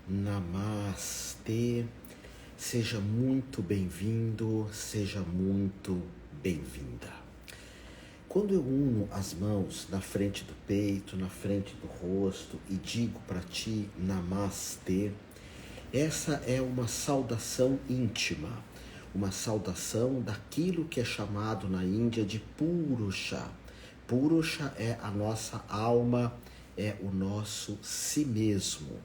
Namastê, seja muito bem-vindo, seja muito bem-vinda. Quando eu uno as mãos na frente do peito, na frente do rosto e digo para ti Namastê, essa é uma saudação íntima, uma saudação daquilo que é chamado na Índia de Purusha. Purusha é a nossa alma, é o nosso si mesmo.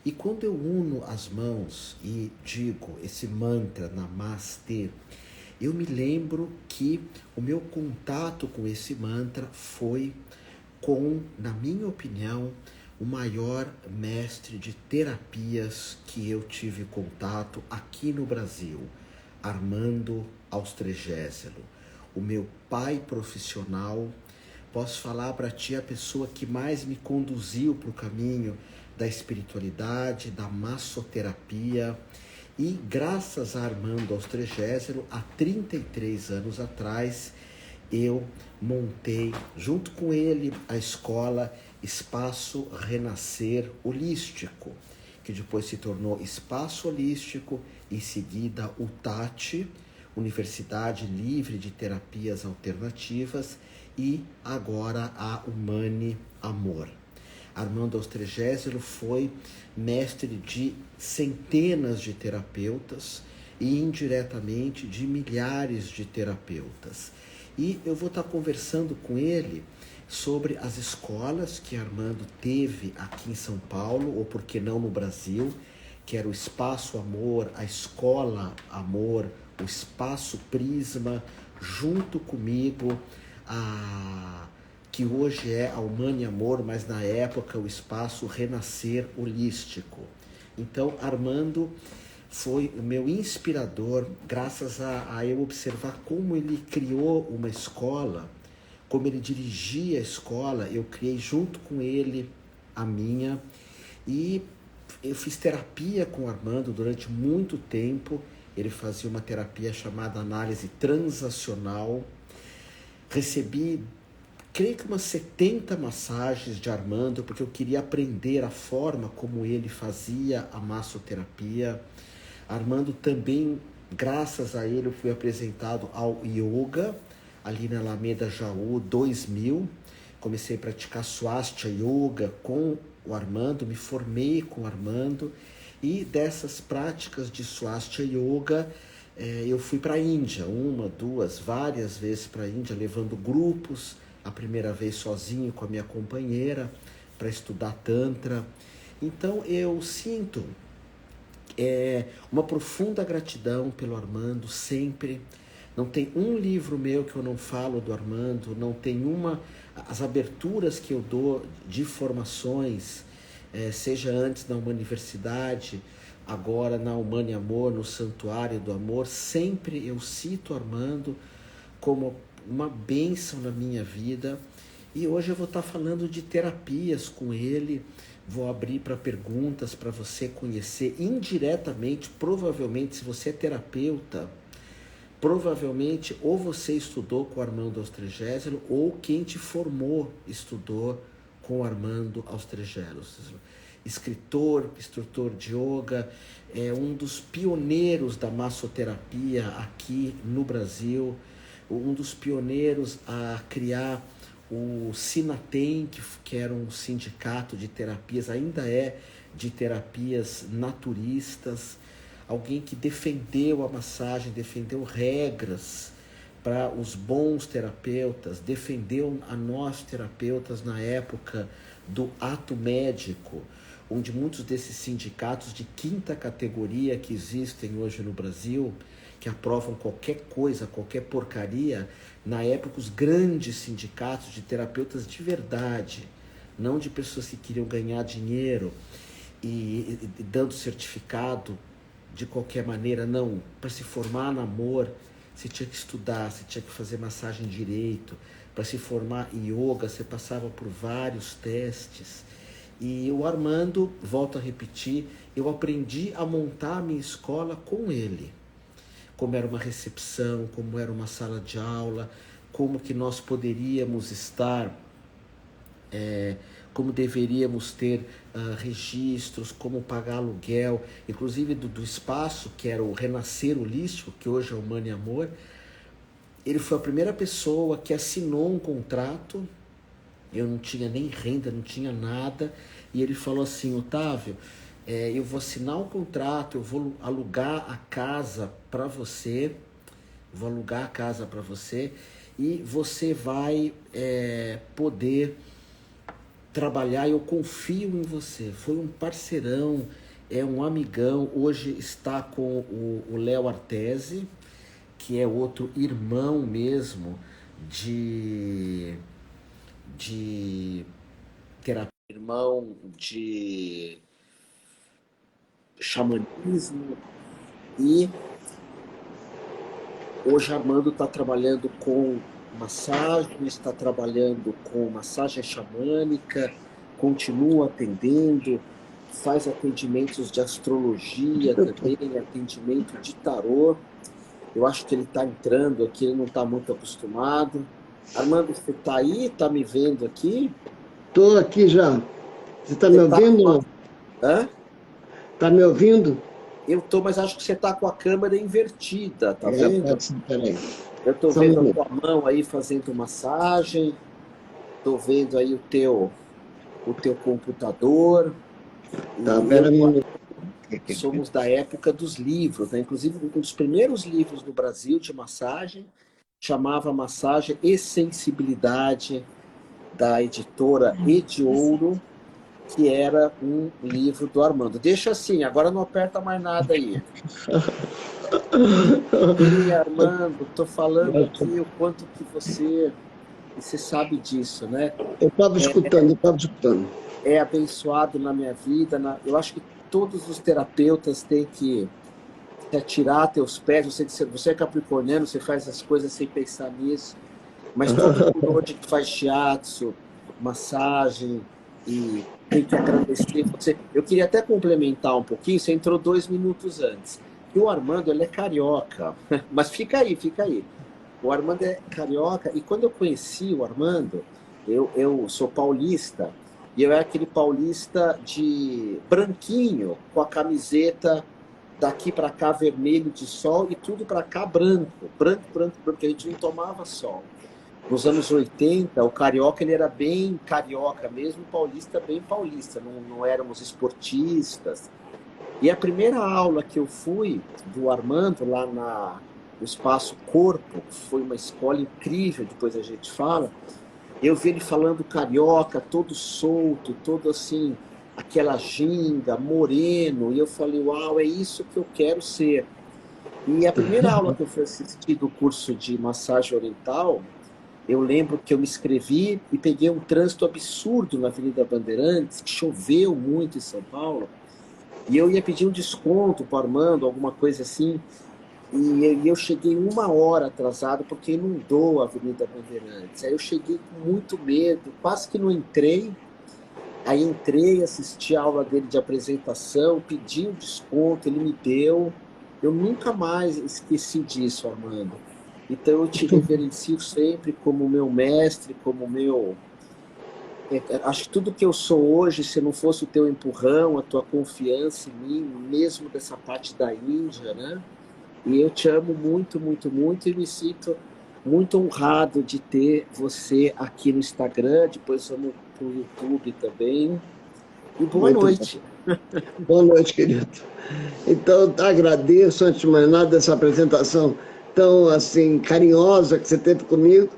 E quando eu uno as mãos e digo esse mantra Namastê, eu me lembro que o meu contato com esse mantra foi com, na minha opinião, o maior mestre de terapias que eu tive contato aqui no Brasil, Armando Austrégésilo, o meu pai profissional. Posso falar para ti a pessoa que mais me conduziu para o caminho da espiritualidade, da massoterapia. E graças a Armando Austrégésilo, há 33 anos atrás, eu montei junto com ele a escola Espaço Renascer Holístico, que depois se tornou Espaço Holístico, em seguida UTAT, Universidade Livre de Terapias Alternativas, e agora a Humane Amor. Armando Austrégésilo foi mestre de centenas de terapeutas e indiretamente de milhares de terapeutas. E eu vou estar conversando com ele sobre as escolas que Armando teve aqui em São Paulo, ou por que não no Brasil, que era o Espaço Amor, a Escola Amor, o Espaço Prisma, junto comigo, que hoje é a Humane Amor, mas na época o Espaço Renascer Holístico. Então, Armando foi o meu inspirador, graças a eu observar como ele criou uma escola, como ele dirigia a escola. Eu criei junto com ele a minha, e eu fiz terapia com o Armando durante muito tempo. Ele fazia uma terapia chamada análise transacional. Recebi, creio que umas 70 massagens de Armando, porque eu queria aprender a forma como ele fazia a massoterapia. Armando também, graças a ele, eu fui apresentado ao yoga, ali na Alameda Jaú 2000. Comecei a praticar Swastika Yoga com o Armando, me formei com o Armando, e dessas práticas de Swastika Yoga, eu fui para a Índia, uma, duas, várias vezes para a Índia, levando grupos, a primeira vez sozinho com a minha companheira, para estudar Tantra. Então eu sinto uma profunda gratidão pelo Armando, sempre. Não tem um livro meu que eu não falo do Armando, não tem as aberturas que eu dou de formações, seja antes na universidade, agora na Humane Amor, no Santuário do Amor, sempre eu cito Armando como uma bênção na minha vida. E hoje eu vou estar falando de terapias com ele, vou abrir para perguntas para você conhecer indiretamente. Provavelmente, se você é terapeuta, provavelmente ou você estudou com o Armando Austrégésilo, ou quem te formou estudou com o Armando Austrégésilo. Escritor, instrutor de yoga, é um dos pioneiros da massoterapia aqui no Brasil, um dos pioneiros a criar o Sinatem, que era um sindicato de terapias, ainda é de terapias naturistas, alguém que defendeu a massagem, defendeu regras para os bons terapeutas, defendeu a nós terapeutas na época do ato médico, onde muitos desses sindicatos de quinta categoria que existem hoje no Brasil, que aprovam qualquer coisa, qualquer porcaria, na época os grandes sindicatos de terapeutas de verdade, não de pessoas que queriam ganhar dinheiro e dando certificado de qualquer maneira, não. Para se formar no amor, você tinha que estudar, você tinha que fazer massagem direito. Para se formar em yoga, você passava por vários testes. E o Armando, volto a repetir, eu aprendi a montar a minha escola com ele. Como era uma recepção, como era uma sala de aula, como que nós poderíamos estar como deveríamos ter registros, como pagar aluguel, inclusive do espaço, que era o Renascer Holístico, que hoje é o Humano e Amor. Ele foi a primeira pessoa que assinou um contrato. Eu não tinha nem renda, não tinha nada. E ele falou assim: Otávio, eu vou assinar um contrato, eu vou alugar a casa para você, vou alugar a casa para você e você vai poder trabalhar, eu confio em você. Foi um parceirão, é um amigão, hoje está com o Léo Artesi, que é outro irmão mesmo de terapia, irmão de xamanismo. E hoje Armando está trabalhando com massagem, está trabalhando com massagem xamânica, continua atendendo, faz atendimentos de astrologia também, atendimento de tarô. Eu acho que ele está entrando aqui, ele não está muito acostumado. Armando, você está aí? Está me vendo aqui? Estou aqui já. Você está me ouvindo? Hã? Está me ouvindo? Eu estou, mas acho que você está com a câmera invertida, tá vendo? Pode ser, peraí. Eu estou vendo a tua mão aí fazendo massagem, estou vendo aí o teu computador. Tá, peraí. Somos da época dos livros, né? Inclusive, um dos primeiros livros no Brasil de massagem chamava Massagem e Sensibilidade, da editora Ediouro, que era um livro do Armando. Deixa assim, agora não aperta mais nada aí. E Armando, estou falando aqui o quanto que você sabe disso, né? Eu estava escutando. É abençoado na minha vida. Eu acho que todos os terapeutas têm que atirar teus pés. Você é capricorniano, você faz as coisas sem pensar nisso. Mas todo mundo hoje que faz shiatsu, massagem, e tem que agradecer você. Eu queria até complementar um pouquinho, você entrou 2 minutos antes. E o Armando, ele é carioca. Mas fica aí. O Armando é carioca, e quando eu conheci o Armando, eu sou paulista, e eu era aquele paulista de branquinho, com a camiseta daqui para cá vermelho de sol e tudo para cá branco, porque a gente não tomava sol. Nos anos 80, o carioca ele era bem carioca mesmo, o paulista bem paulista, não éramos esportistas. E a primeira aula que eu fui do Armando lá no Espaço Corpo, que foi uma escola incrível, depois a gente fala, eu vi ele falando carioca, todo solto, todo assim, aquela ginga, moreno, e eu falei, uau, é isso que eu quero ser. E a primeira aula que eu fui assistir do curso de massagem oriental, eu lembro que eu me inscrevi e peguei um trânsito absurdo na Avenida Bandeirantes, choveu muito em São Paulo, e eu ia pedir um desconto para o Armando, alguma coisa assim, e eu cheguei 1 hora atrasado porque inundou a Avenida Bandeirantes. Aí eu cheguei com muito medo, quase que não entrei. Aí entrei, assisti a aula dele de apresentação, pedi um desconto, ele me deu. Eu nunca mais esqueci disso, Armando. Então eu te reverencio sempre como meu mestre, como meu... Acho que tudo que eu sou hoje, se não fosse o teu empurrão, a tua confiança em mim, mesmo dessa parte da Índia, né? E eu te amo muito, muito, muito, e me sinto muito honrado de ter você aqui no Instagram, depois vamos para o YouTube também. E boa noite. Boa noite, querido. Então, agradeço, antes de mais nada, essa apresentação tão assim carinhosa que você teve comigo,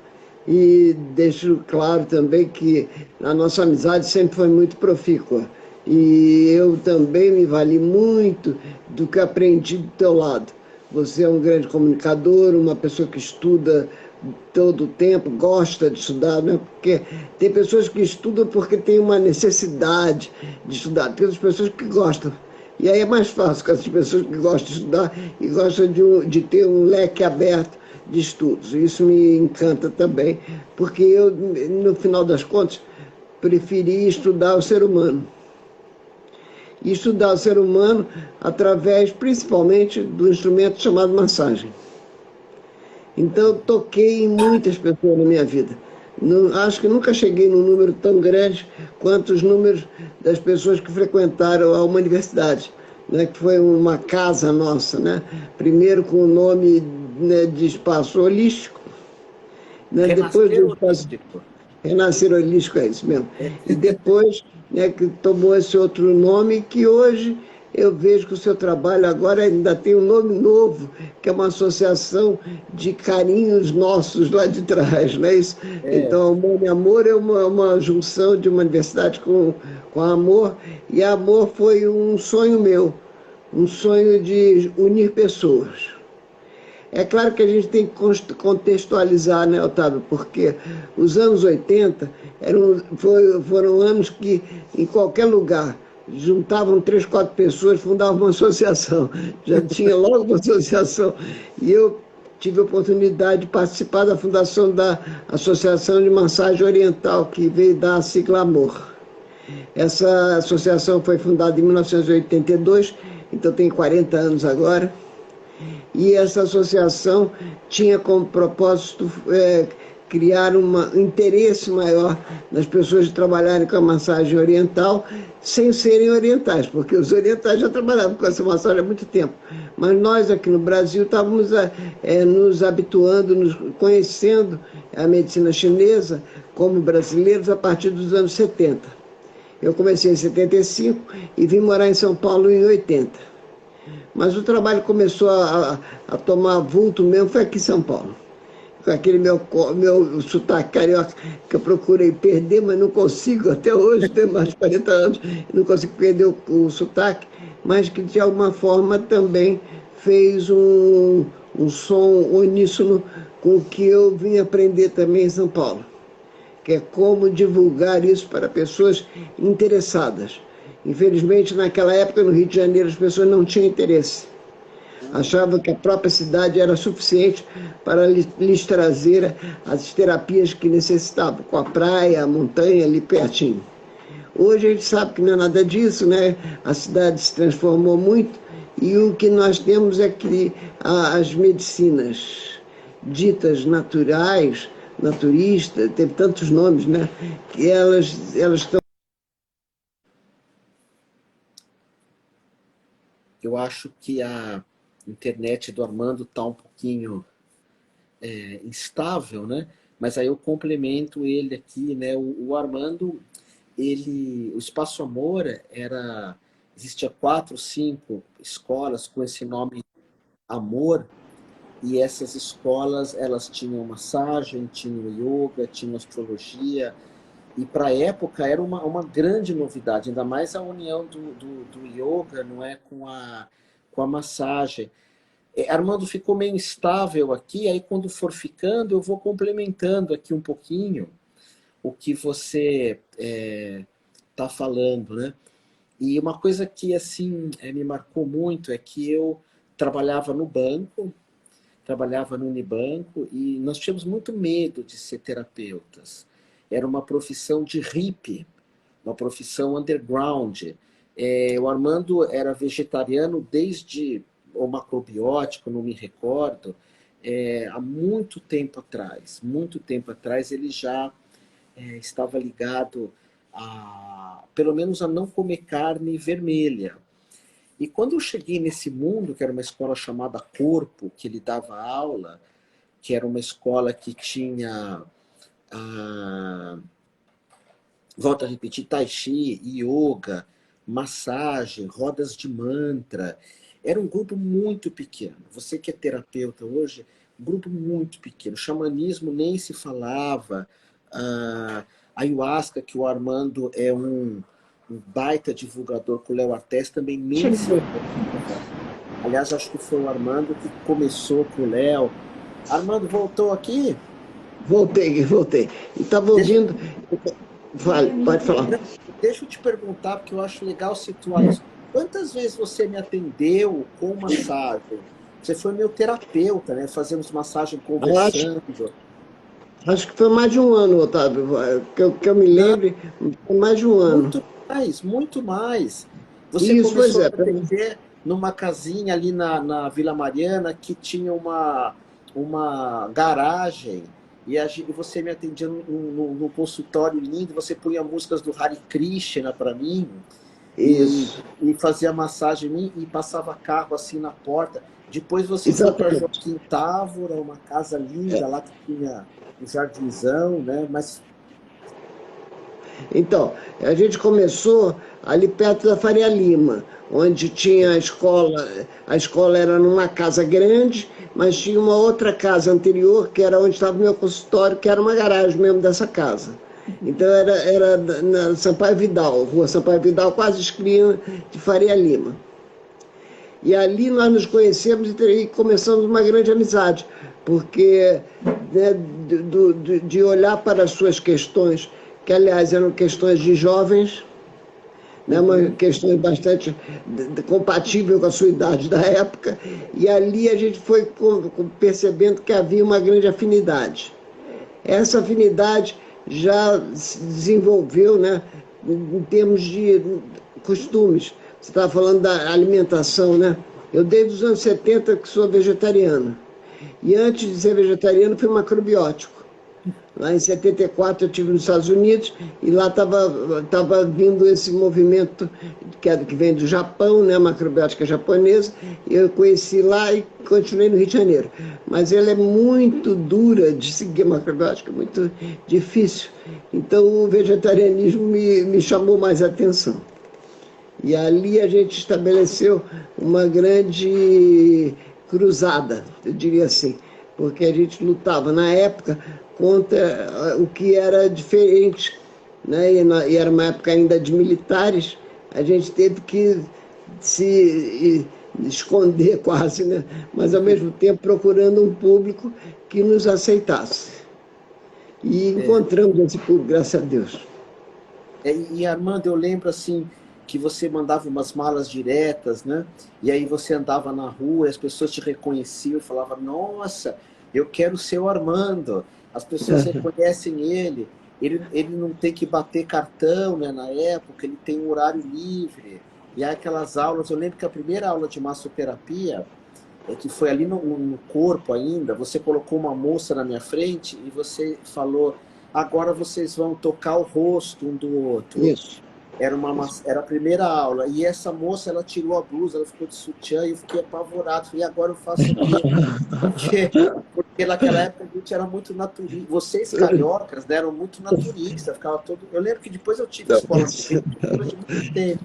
e deixo claro também que a nossa amizade sempre foi muito profícua. E eu também me vali muito do que aprendi do teu lado. Você é um grande comunicador, uma pessoa que estuda todo o tempo, gosta de estudar, né? Porque tem pessoas que estudam porque tem uma necessidade de estudar, tem outras pessoas que gostam. E aí é mais fácil com essas pessoas que gostam de estudar e gostam de ter um leque aberto de estudos. Isso me encanta também, porque eu, no final das contas, preferi estudar o ser humano. E estudar o ser humano através, principalmente, do instrumento chamado massagem. Então, eu toquei em muitas pessoas na minha vida. Acho que nunca cheguei num número tão grande quanto os números das pessoas que frequentaram uma universidade, né, que foi uma casa nossa, né? Primeiro com o nome, né, de espaço holístico, né, depois Renascer do espaço holístico. renascer holístico, é isso mesmo. É, E depois, né, que tomou esse outro nome, que hoje eu vejo que o seu trabalho agora ainda tem um nome novo, que é uma associação de carinhos nossos lá de trás, não é isso? é, Então, Amor e Amor é uma junção de uma universidade com amor, e amor foi um sonho meu, um sonho de unir pessoas. É claro que a gente tem que contextualizar, né, Otávio? Porque os anos 80 foram anos que, em qualquer lugar, juntavam 3, 4 pessoas, fundavam uma associação. Já tinha logo uma associação. E eu tive a oportunidade de participar da fundação da Associação de Massagem Oriental, que veio da sigla Amor. Essa associação foi fundada em 1982, então tem 40 anos agora. E essa associação tinha como propósito criar um interesse maior nas pessoas de trabalharem com a massagem oriental sem serem orientais, porque os orientais já trabalhavam com essa massagem há muito tempo. Mas nós aqui no Brasil estávamos nos habituando, nos conhecendo a medicina chinesa como brasileiros a partir dos anos 70. Eu comecei em 75 e vim morar em São Paulo em 80. Mas o trabalho começou a tomar vulto mesmo, foi aqui em São Paulo. Com aquele meu sotaque carioca que eu procurei perder, mas não consigo até hoje, tenho mais de 40 anos, não consigo perder o sotaque, mas que de alguma forma também fez um som uníssono com o que eu vim aprender também em São Paulo, que é como divulgar isso para pessoas interessadas. Infelizmente, naquela época, no Rio de Janeiro, as pessoas não tinham interesse. Achavam que a própria cidade era suficiente para lhes trazer as terapias que necessitavam, com a praia, a montanha ali pertinho. Hoje a gente sabe que não é nada disso, né? A cidade se transformou muito e o que nós temos é que as medicinas ditas naturais, naturistas, teve tantos nomes, né? Que elas estão. eu acho que a internet do Armando está um pouquinho instável, né? Mas aí eu complemento ele aqui, né? O Armando, o Espaço Amor existia 4, 5 escolas com esse nome Amor, e essas escolas elas tinham massagem, tinham yoga, tinham astrologia, e para a época era uma grande novidade, ainda mais a união do yoga, não é, com a massagem. Armando, ficou meio instável aqui, aí quando for ficando, eu vou complementando aqui um pouquinho o que você está falando, né? E uma coisa que assim me marcou muito é que eu trabalhava no banco, trabalhava no Unibanco, e nós tínhamos muito medo de ser terapeutas. Era uma profissão de hippie, uma profissão underground. O Armando era vegetariano desde o macrobiótico, não me recordo, há muito tempo atrás ele já estava ligado pelo menos a não comer carne vermelha. E quando eu cheguei nesse mundo, que era uma escola chamada Corpo, que ele dava aula, que era uma escola que tinha, volto a repetir, tai chi, yoga, massagem, rodas de mantra. Era um grupo muito pequeno. Você que é terapeuta hoje, um grupo muito pequeno. Xamanismo nem se falava. A ayahuasca, que o Armando é um baita divulgador com o Léo Artes, também nem se falava. Aliás, acho que foi o Armando que começou com o Léo. Armando voltou aqui? Voltei. E estava Deixa, ouvindo. Vale, pode falar. deixa eu te perguntar, porque eu acho legal situar isso. Quantas vezes você me atendeu com massagem? Você foi meu terapeuta, né? Fazemos massagem Acho, conversando. acho que foi mais de um ano, Otávio. Que eu me Não, lembre, foi mais de um ano. muito mais, muito mais. Você Isso, pois começou a é. me atender numa casinha ali na Vila Mariana que tinha uma garagem. e você me atendia num consultório lindo, você punha músicas do Hare Krishna para mim, Isso, e fazia massagem em mim e passava carro assim na porta. Depois você foi para exatamente. Joaquim Távora, uma casa linda lá que tinha um jardinzão, né? Mas Então, a gente começou ali perto da Faria Lima, onde tinha a escola era numa casa grande, mas tinha uma outra casa anterior, que era onde estava o meu consultório, que era uma garagem mesmo dessa casa. Então era na Sampaio Vidal, rua Sampaio Vidal, quase esquina de Faria Lima. E ali nós nos conhecemos e começamos uma grande amizade, porque né, de olhar para as suas questões, que aliás eram questões de jovens, né, uma questão bastante compatível com a sua idade da época, e ali a gente foi percebendo que havia uma grande afinidade. Essa afinidade já se desenvolveu, né, em termos de costumes. Você estava falando da alimentação, né? Eu desde os anos 70 que sou vegetariano. E antes de ser vegetariano fui macrobiótico. Lá em 74 eu estive nos Estados Unidos e lá estava vindo esse movimento que vem do Japão, né, macrobiótica japonesa, e eu conheci lá e continuei no Rio de Janeiro. Mas ela é muito dura de seguir a macrobiótica, muito difícil. Então o vegetarianismo me chamou mais a atenção. E ali a gente estabeleceu uma grande cruzada, eu diria assim, porque a gente lutava na época contra o que era diferente, né? E era uma época ainda de militares, a gente teve que se esconder quase, né? Mas ao mesmo tempo procurando um público que nos aceitasse. E encontramos esse público, graças a Deus. e Armando, eu lembro assim que você mandava umas malas diretas, né? E aí você andava na rua e as pessoas te reconheciam e falavam: Nossa, eu quero ser o Armando. As pessoas reconhecem ele. Ele não tem que bater cartão, né? Na época, ele tem um horário livre. E aí aquelas aulas, eu lembro que a primeira aula de massoterapia, que foi ali no corpo ainda, você colocou uma moça na minha frente e você falou: Agora vocês vão tocar o rosto um do outro. Isso. Era a primeira aula. E essa moça, ela tirou a blusa, ela ficou de sutiã e eu fiquei apavorado. Falei: Agora eu faço o quê? Porque naquela época a gente era muito naturista. Vocês cariocas, né, eram muito naturistas. Ficava todo... Eu lembro que depois eu tive escola de pintura durante muito tempo.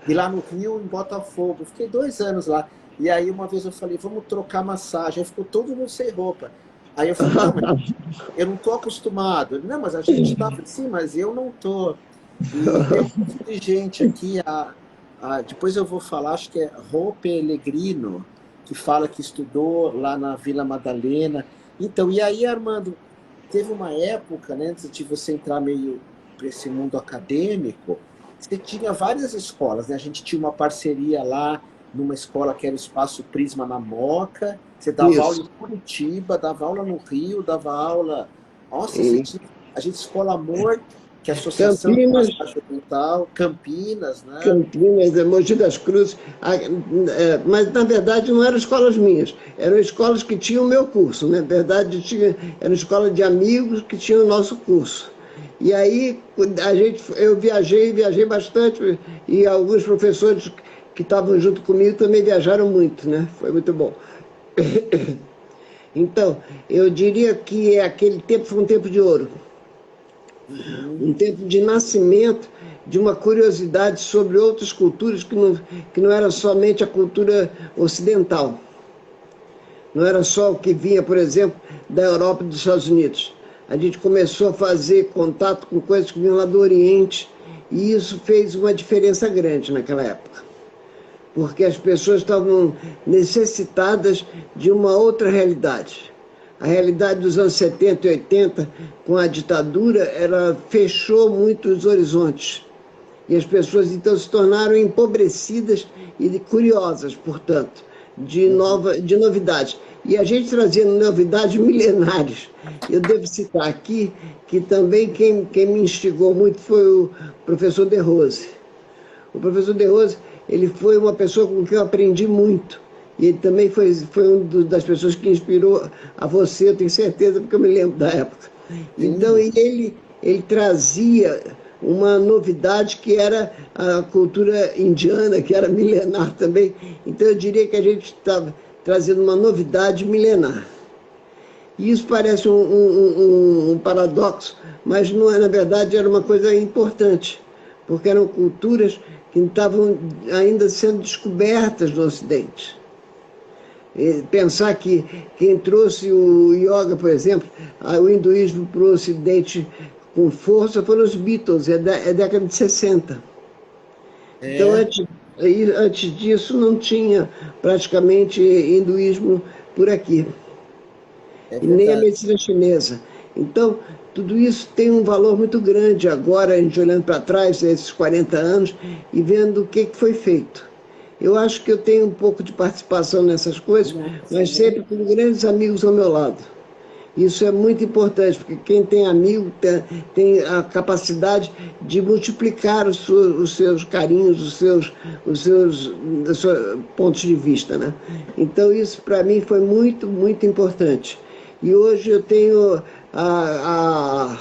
E lá no Rio, em Botafogo. Eu fiquei 2 anos lá. E aí uma vez eu falei: Vamos trocar massagem. Aí ficou todo mundo sem roupa. Aí eu falei: Não, mas eu não estou acostumado. Ele: Não, mas a gente está. Sim, mas eu não estou. E tem um monte de gente aqui, depois eu vou falar, acho que é Rô Pellegrino, que fala que estudou lá na Vila Madalena. Então, e aí, Armando, teve uma época, né, antes de você entrar meio para esse mundo acadêmico, você tinha várias escolas, né? A gente tinha uma parceria lá numa escola que era o Espaço Prisma na Moca, você dava aula Isso. em Curitiba, dava aula no Rio, dava aula... Nossa, você tinha... A gente, Escola Amor, que é a Associação de Campinas, Massagem Oriental, Campinas, né? Campinas, Mogi das Cruzes, mas na verdade não eram escolas minhas, eram escolas que tinham o meu curso, na verdade era escola de amigos que tinham o nosso curso. E aí eu viajei bastante, e alguns professores que estavam junto comigo também viajaram muito, né? Foi muito bom. Então, eu diria que aquele tempo foi um tempo de ouro. Um tempo de nascimento de uma curiosidade sobre outras culturas que não era somente a cultura ocidental. Não era só o que vinha, por exemplo, da Europa e dos Estados Unidos. A gente começou a fazer contato com coisas que vinham lá do Oriente, e isso fez uma diferença grande naquela época. Porque as pessoas estavam necessitadas de uma outra realidade. A realidade dos anos 70 e 80, com a ditadura, ela fechou muito os horizontes. E as pessoas então se tornaram empobrecidas e curiosas, portanto, de novidades. E a gente trazia novidades milenares. Eu devo citar aqui que também quem me instigou muito foi o professor De Rose. O professor De Rose, ele foi uma pessoa com quem eu aprendi muito. E ele também foi das pessoas que inspirou a você, eu tenho certeza, porque eu me lembro da época. Então, Sim, ele trazia uma novidade que era a cultura indiana, que era milenar também. Então, eu diria que a gente estava trazendo uma novidade milenar. E isso parece um paradoxo, mas não é, na verdade era uma coisa importante, porque eram culturas que estavam ainda sendo descobertas no Ocidente. E pensar que quem trouxe o yoga, por exemplo, o hinduísmo para o Ocidente com força foram os Beatles, é década de 60. Então, é, antes disso, não tinha praticamente hinduísmo por aqui, é e nem a verdade. medicina chinesa. Então, tudo isso tem um valor muito grande agora, a gente olhando para trás, esses 40 anos, e vendo o que foi feito. Eu acho que eu tenho um pouco de participação nessas coisas, Nossa, mas sempre com grandes amigos ao meu lado. Isso é muito importante, porque quem tem amigo tem a capacidade de multiplicar os seus carinhos, os seus pontos de vista, né? Então, isso para mim foi muito, muito importante. E hoje eu tenho a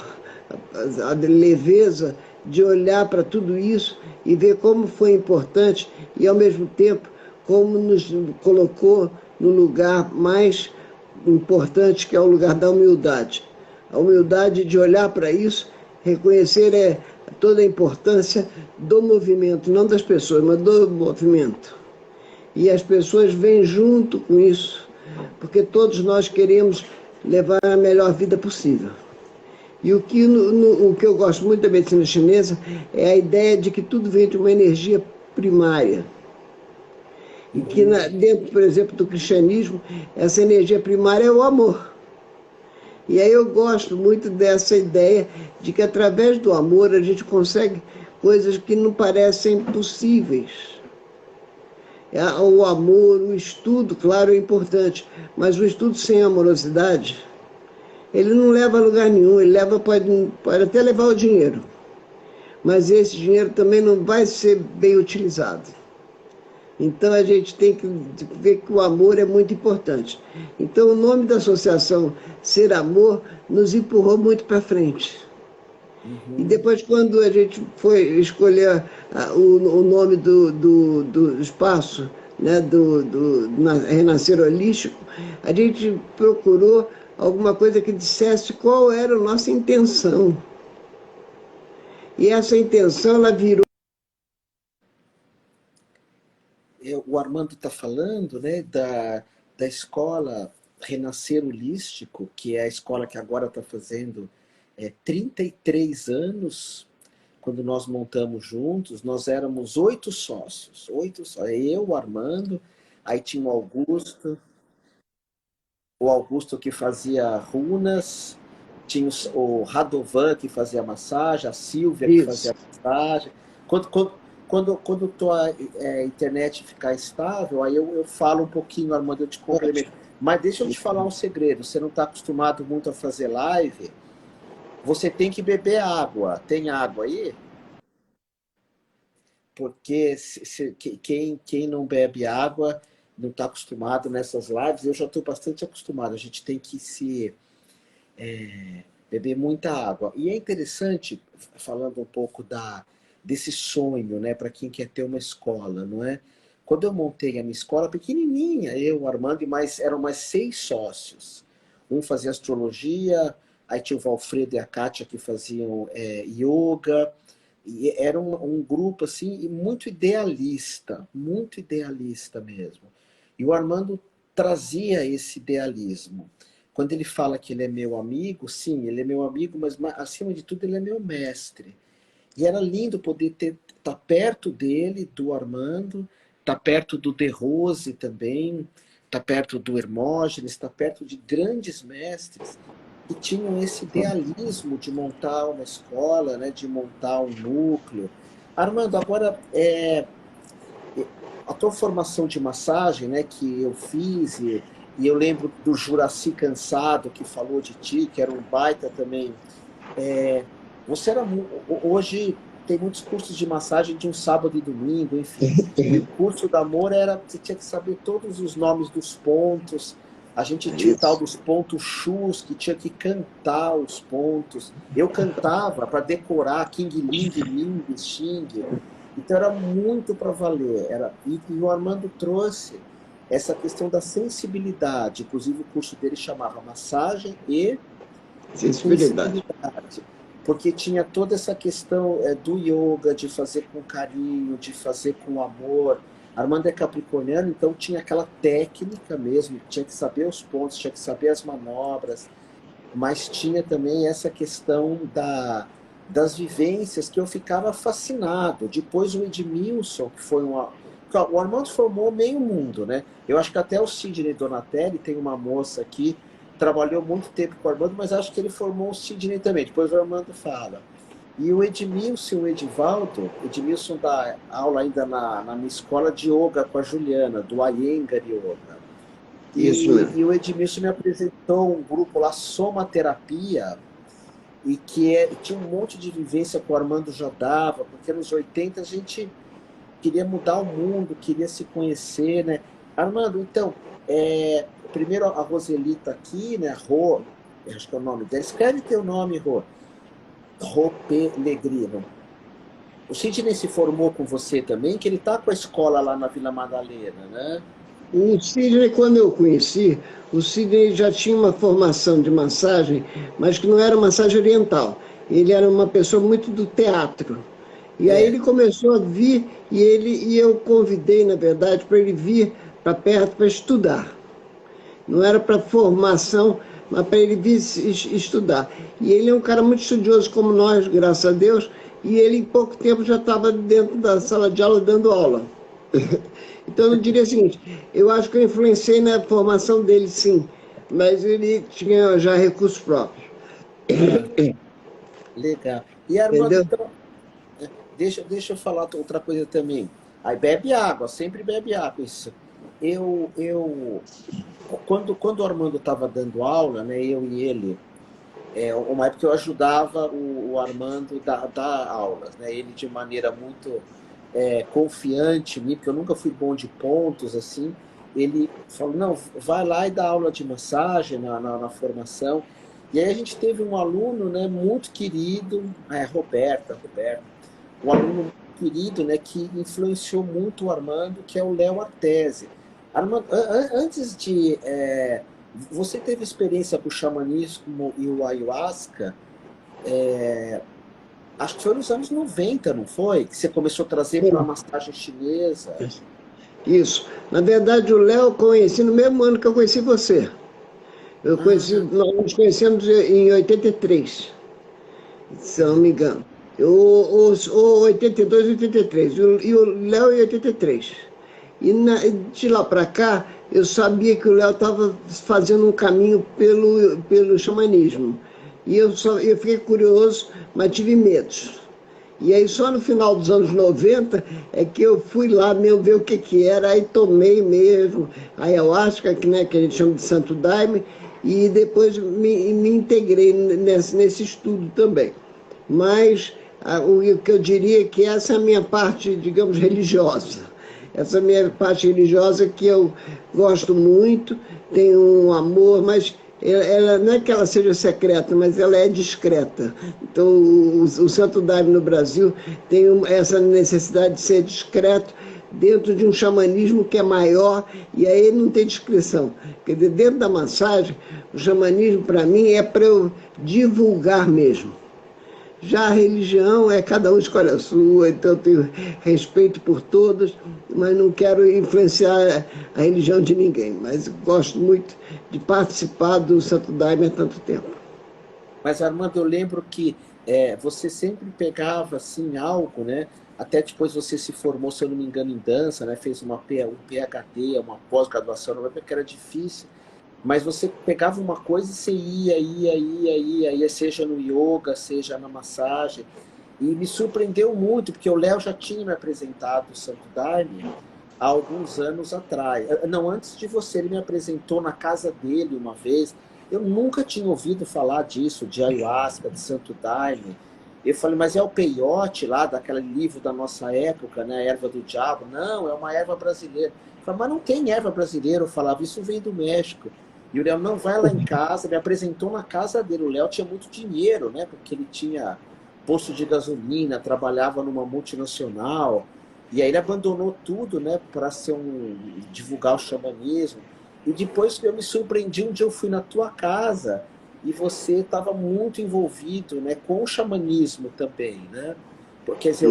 leveza de olhar para tudo isso e ver como foi importante e, ao mesmo tempo, como nos colocou no lugar mais importante, que é o lugar da humildade. A humildade de olhar para isso, reconhecer toda a importância do movimento, não das pessoas, mas do movimento. E as pessoas vêm junto com isso, porque todos nós queremos levar a melhor vida possível. E o que eu gosto muito da medicina chinesa é a ideia de que tudo vem de uma energia primária. E que dentro, por exemplo, do cristianismo, essa energia primária é o amor. E aí eu gosto muito dessa ideia de que através do amor a gente consegue coisas que não parecem possíveis. O amor, o estudo, claro, é importante, mas o estudo sem amorosidade, ele não leva a lugar nenhum, ele pode até levar o dinheiro, mas esse dinheiro também não vai ser bem utilizado. Então a gente tem que ver que o amor é muito importante. Então o nome da associação Ser Amor nos empurrou muito para frente. E uhum. depois, quando a gente foi escolher o nome do espaço, né, Renascer Holístico, a gente procurou alguma coisa que dissesse qual era a nossa intenção. E essa intenção, ela virou. O Armando está falando, né, da escola Renascer Holístico, que é a escola que agora está fazendo 33 anos. Quando nós montamos juntos, nós éramos 8 sócios. Eu, o Armando, aí tinha o Augusto que fazia runas, tinha o Radovan que fazia massagem, a Silvia que Isso. fazia massagem. Quando tua internet ficar estável, aí eu falo um pouquinho, Armando, eu te complemento. Mas deixa eu te falar um segredo, você não está acostumado muito a fazer live, você tem que beber água. Tem água aí? Porque quem não bebe água não está acostumado nessas lives. Eu já estou bastante acostumado. A gente tem que se beber muita água. E é interessante, falando um pouco desse sonho, né, para quem quer ter uma escola, não é? Quando eu montei a minha escola pequenininha, eu, o Armando e eram mais 6 sócios. Um fazia astrologia, aí tinha o Valfredo e a Kátia que faziam yoga, e era um grupo assim muito idealista mesmo. E o Armando trazia esse idealismo. Quando ele fala que ele é meu amigo, sim, ele é meu amigo, mas acima de tudo ele é meu mestre. E era lindo poder estar perto dele, do Armando, estar perto do De Rose também, estar perto do Hermógenes, estar perto de grandes mestres que tinham esse idealismo de montar uma escola, né, de montar um núcleo. Armando, agora a tua formação de massagem, né, que eu fiz, e eu lembro do Juraci Cansado, que falou de ti, que era um baita também. Você era hoje, tem muitos cursos de massagem de um sábado e domingo, enfim. E o curso do amor era, você tinha que saber todos os nomes dos pontos. A gente tinha o tal Isso. dos pontos chus, que tinha que cantar os pontos. Eu cantava para decorar King Ling, Ling, Xing. Então era muito para valer. E o Armando trouxe essa questão da sensibilidade. Inclusive o curso dele chamava Massagem e Sensibilidade. Sensibilidade. Porque tinha toda essa questão do yoga, de fazer com carinho, de fazer com amor. Armando é capricorniano, então tinha aquela técnica mesmo, tinha que saber os pontos, tinha que saber as manobras, mas tinha também essa questão das vivências que eu ficava fascinado. Depois o Edmilson, que foi uma... O Armando formou meio mundo, né? Eu acho que até o Sidney Donatelli, tem uma moça aqui, trabalhou muito tempo com o Armando, mas acho que ele formou o Sidney também, depois o Armando fala. E o Edmilson e o Edivaldo, Edmilson dá aula ainda na minha escola de yoga com a Juliana, do Iyengar Yoga. Isso mesmo. E o Edmilson me apresentou um grupo lá, Somaterapia, e que tinha um monte de vivência que o Armando já dava, porque nos 80 a gente queria mudar o mundo, queria se conhecer, né? Armando, então, primeiro a Roseli tá aqui, né? Rô, acho que é o nome dela. Escreve teu nome, Rô. Rô Pellegrino. O Sidney se formou com você também, que ele tá com a escola lá na Vila Madalena, né? O Sidney, quando eu conheci, o Sidney já tinha uma formação de massagem, mas que não era massagem oriental. Ele era uma pessoa muito do teatro. E aí É. ele começou a vir e eu convidei, na verdade, para ele vir para perto para estudar. Não era para formação, mas para ele vir estudar. E ele é um cara muito estudioso como nós, graças a Deus, e ele em pouco tempo já estava dentro da sala de aula dando aula. Então eu diria o seguinte, eu acho que eu influenciei na formação dele sim, mas ele tinha já recursos próprios. Ah, legal. E Armando, Entendeu? então, deixa eu falar outra coisa também. Aí bebe água, sempre bebe água, isso. Quando o Armando estava dando aula, né, eu e ele, uma época eu ajudava o Armando a dar aulas, né, ele de maneira muito confiante em mim, porque eu nunca fui bom de pontos, assim, ele falou, não, vai lá e dá aula de massagem na formação. E aí a gente teve um aluno, né, muito querido, Roberto, um aluno muito querido, né, que influenciou muito o Armando, que é o Léo Artesi. Armando, antes de... você teve experiência com o xamanismo e o ayahuasca, acho que foi nos anos 90, não foi? Que você começou a trazer para a Sim, massagem chinesa. isso. Na verdade, o Léo eu conheci no mesmo ano que eu conheci você. Ah, Nós nos conhecemos em 83, se eu não me engano. Ou 82, 83. E o Léo em 83. De lá para cá, eu sabia que o Léo estava fazendo um caminho pelo xamanismo. E eu fiquei curioso, mas tive medos. E aí só no final dos anos 90 é que eu fui lá mesmo ver o que que era, aí tomei mesmo a ayahuasca, né, que a gente chama de Santo Daime, e depois me integrei nesse estudo também. Mas o que eu diria é que essa é a minha parte, digamos, religiosa. Essa é a minha parte religiosa que eu gosto muito, tenho um amor, mas ela não é que ela seja secreta, mas ela é discreta. Então, o Santo Daime no Brasil tem essa necessidade de ser discreto dentro de um xamanismo que é maior e aí não tem descrição. Quer dizer, dentro da massagem, o xamanismo para mim é para eu divulgar mesmo. Já a religião cada um escolhe a sua, então eu tenho respeito por todas, mas não quero influenciar a religião de ninguém. Mas gosto muito de participar do Santo Daime há tanto tempo. mas, Armando, eu lembro que você sempre pegava assim algo, né? Até depois você se formou, se eu não me engano, em dança, né? Fez um PhD, uma pós-graduação, não lembro que era difícil. Mas você pegava uma coisa e você ia, seja no yoga, seja na massagem. E me surpreendeu muito, porque o Léo já tinha me apresentado o Santo Daime há alguns anos atrás. Não, antes de você, ele me apresentou na casa dele uma vez. Eu nunca tinha ouvido falar disso, de ayahuasca, de Santo Daime. Eu falei, mas é o peiote lá, daquele livro da nossa época, né? A erva do diabo. Não, é uma erva brasileira. Eu falei, mas não tem erva brasileira. Eu falava, isso vem do México. E o Léo, não, vai lá em casa. Me apresentou na casa dele. O Léo tinha muito dinheiro, né? Porque ele tinha posto de gasolina, trabalhava numa multinacional. E aí ele abandonou tudo, né? Para ser divulgar o xamanismo. E depois eu me surpreendi, um dia eu fui na tua casa e você estava muito envolvido, né, com o xamanismo também, né? Porque Isso.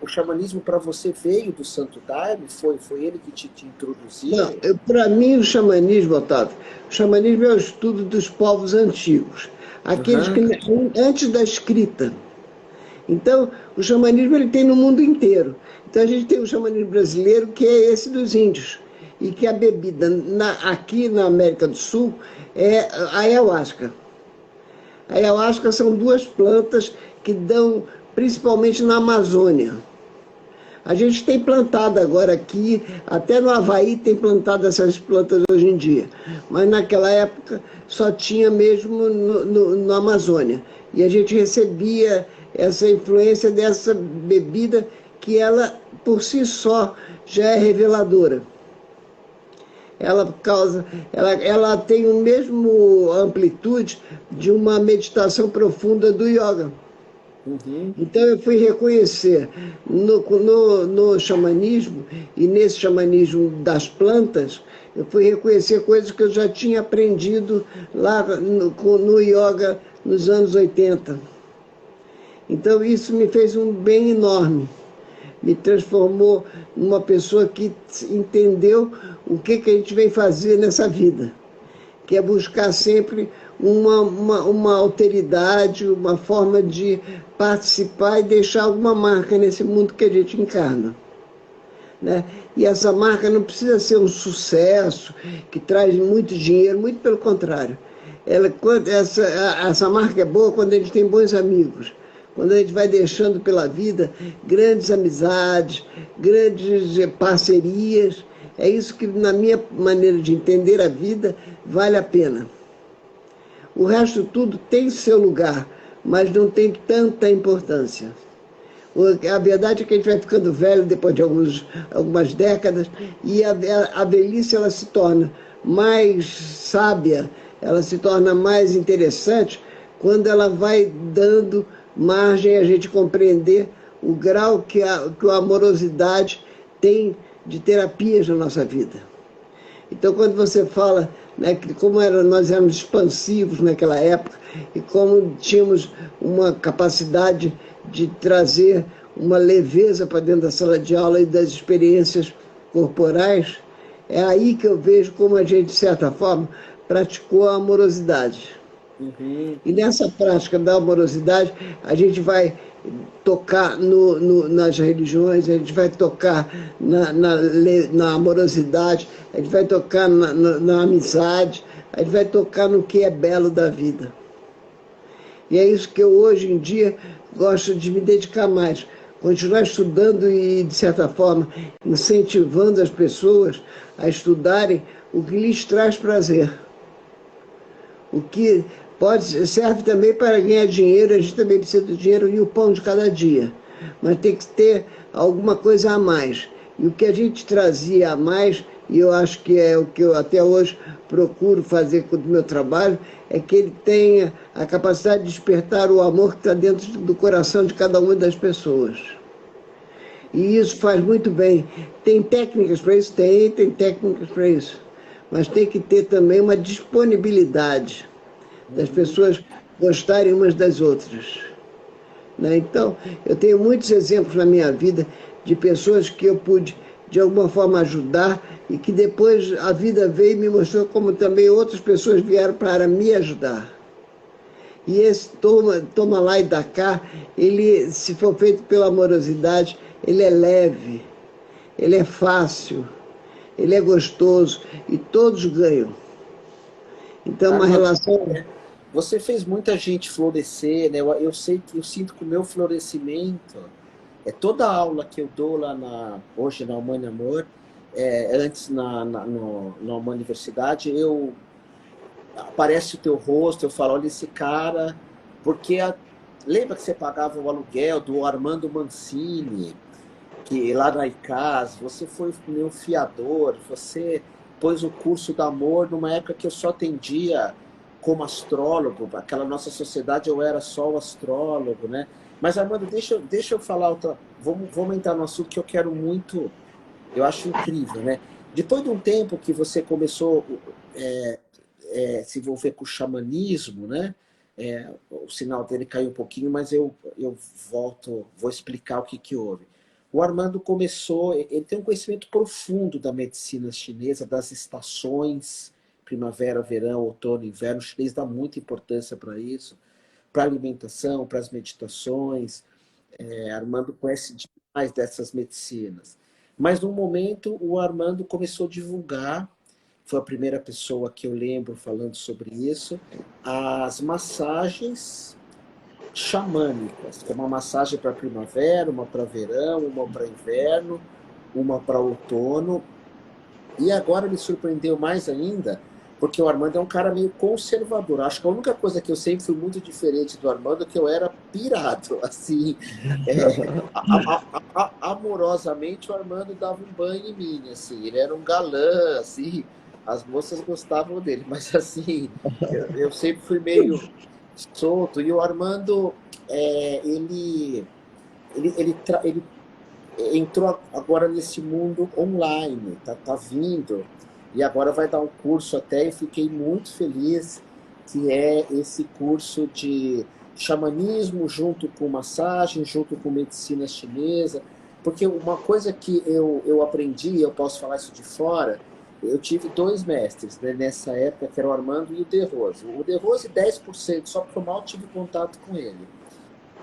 o xamanismo para você veio do Santo Daime, foi ele que te introduziu? Não, para mim o xamanismo, Otávio, o xamanismo é o estudo dos povos antigos, aqueles que Aham, antes da escrita. Então, o xamanismo ele tem no mundo inteiro. Então, a gente tem o xamanismo brasileiro, que é esse dos índios, e que a bebida aqui na América do Sul é a ayahuasca. A ayahuasca são duas plantas que dão principalmente na Amazônia. A gente tem plantado agora aqui, até no Havaí tem plantado essas plantas hoje em dia, mas naquela época só tinha mesmo na Amazônia. E a gente recebia essa influência dessa bebida que ela, por si só, já é reveladora. Ela tem o mesmo amplitude de uma meditação profunda do yoga. uhum. Então eu fui reconhecer no xamanismo, e nesse xamanismo das plantas, eu fui reconhecer coisas que eu já tinha aprendido lá no yoga nos anos 80. Então isso me fez um bem enorme, me transformou numa pessoa que entendeu o que a gente vem fazer nessa vida, que é buscar sempre uma alteridade, uma forma de participar e deixar alguma marca nesse mundo que a gente encarna. Né? E essa marca não precisa ser um sucesso que traz muito dinheiro, muito pelo contrário. Essa marca é boa quando a gente tem bons amigos, quando a gente vai deixando pela vida grandes amizades, grandes parcerias. É isso que, na minha maneira de entender a vida, vale a pena. O resto tudo tem seu lugar, mas não tem tanta importância. A verdade é que a gente vai ficando velho depois de algumas décadas e a velhice ela se torna mais sábia, ela se torna mais interessante quando ela vai dando margem a gente compreender o grau que a amorosidade tem de terapias na nossa vida. Então, quando você fala, né, que como nós éramos expansivos naquela época e como tínhamos uma capacidade de trazer uma leveza para dentro da sala de aula e das experiências corporais, é aí que eu vejo como a gente, de certa forma, praticou a amorosidade. Uhum. E nessa prática da amorosidade, a gente vai tocar nas religiões, a gente vai tocar na amorosidade, a gente vai tocar na amizade, a gente vai tocar no que é belo da vida. E é isso que eu, hoje em dia, gosto de me dedicar mais. Continuar estudando e, de certa forma, incentivando as pessoas a estudarem o que lhes traz prazer. O que serve também para ganhar dinheiro, a gente também precisa do dinheiro e o pão de cada dia. Mas tem que ter alguma coisa a mais. E o que a gente trazia a mais, e eu acho que é o que eu até hoje procuro fazer com o meu trabalho, é que ele tenha a capacidade de despertar o amor que está dentro do coração de cada uma das pessoas. E isso faz muito bem. Tem técnicas para isso? Tem técnicas para isso. Mas tem que ter também uma disponibilidade das pessoas gostarem umas das outras. Né? Então, eu tenho muitos exemplos na minha vida de pessoas que eu pude, de alguma forma, ajudar e que depois a vida veio e me mostrou como também outras pessoas vieram para me ajudar. E esse toma lá e dá cá, ele, se for feito pela amorosidade, ele é leve, ele é fácil, ele é gostoso e todos ganham. Então, uma relação. Você fez muita gente florescer, né? Eu sinto que o meu florescimento é toda a aula que eu dou lá hoje na Humana Amor, antes na uma universidade, aparece o teu rosto, eu falo, olha esse cara, porque lembra que você pagava o aluguel do Armando Mancini, que lá na ICAS, você foi meu fiador, você pôs o curso do amor numa época que eu só atendia como astrólogo, aquela nossa sociedade eu era só o astrólogo, né? Mas, Armando, deixa eu falar outra. Vamos entrar no assunto que eu quero muito, eu acho incrível, né? Depois de um tempo que você começou é, se envolver com o xamanismo, né? O sinal dele caiu um pouquinho, mas eu volto, vou explicar o que, que houve. O Armando começou, ele tem um conhecimento profundo da medicina chinesa, das estações, primavera, verão, outono, inverno. O chinês dá muita importância para isso, para a alimentação, para as meditações. Armando conhece demais dessas medicinas. Mas, num momento, o Armando começou a divulgar, foi a primeira pessoa que eu lembro falando sobre isso, as massagens xamânicas, que é uma massagem para primavera, uma para verão, uma para inverno, uma para outono. E agora me surpreendeu mais ainda, porque o Armando é um cara meio conservador. Acho que a única coisa que eu sempre fui muito diferente do Armando é que eu era pirado, assim. Amorosamente, o Armando dava um banho em mim, assim. Ele era um galã, assim. As moças gostavam dele, mas assim, eu sempre fui meio solto. E o Armando, ele entrou agora nesse mundo online, tá vindo, e agora vai dar um curso até, e fiquei muito feliz, que é esse curso de xamanismo junto com massagem, junto com medicina chinesa, porque uma coisa que eu aprendi, eu posso falar isso de fora, eu tive dois mestres, né, nessa época, que era o Armando e o De Rose. O De Rose 10%, só porque eu mal tive contato com ele.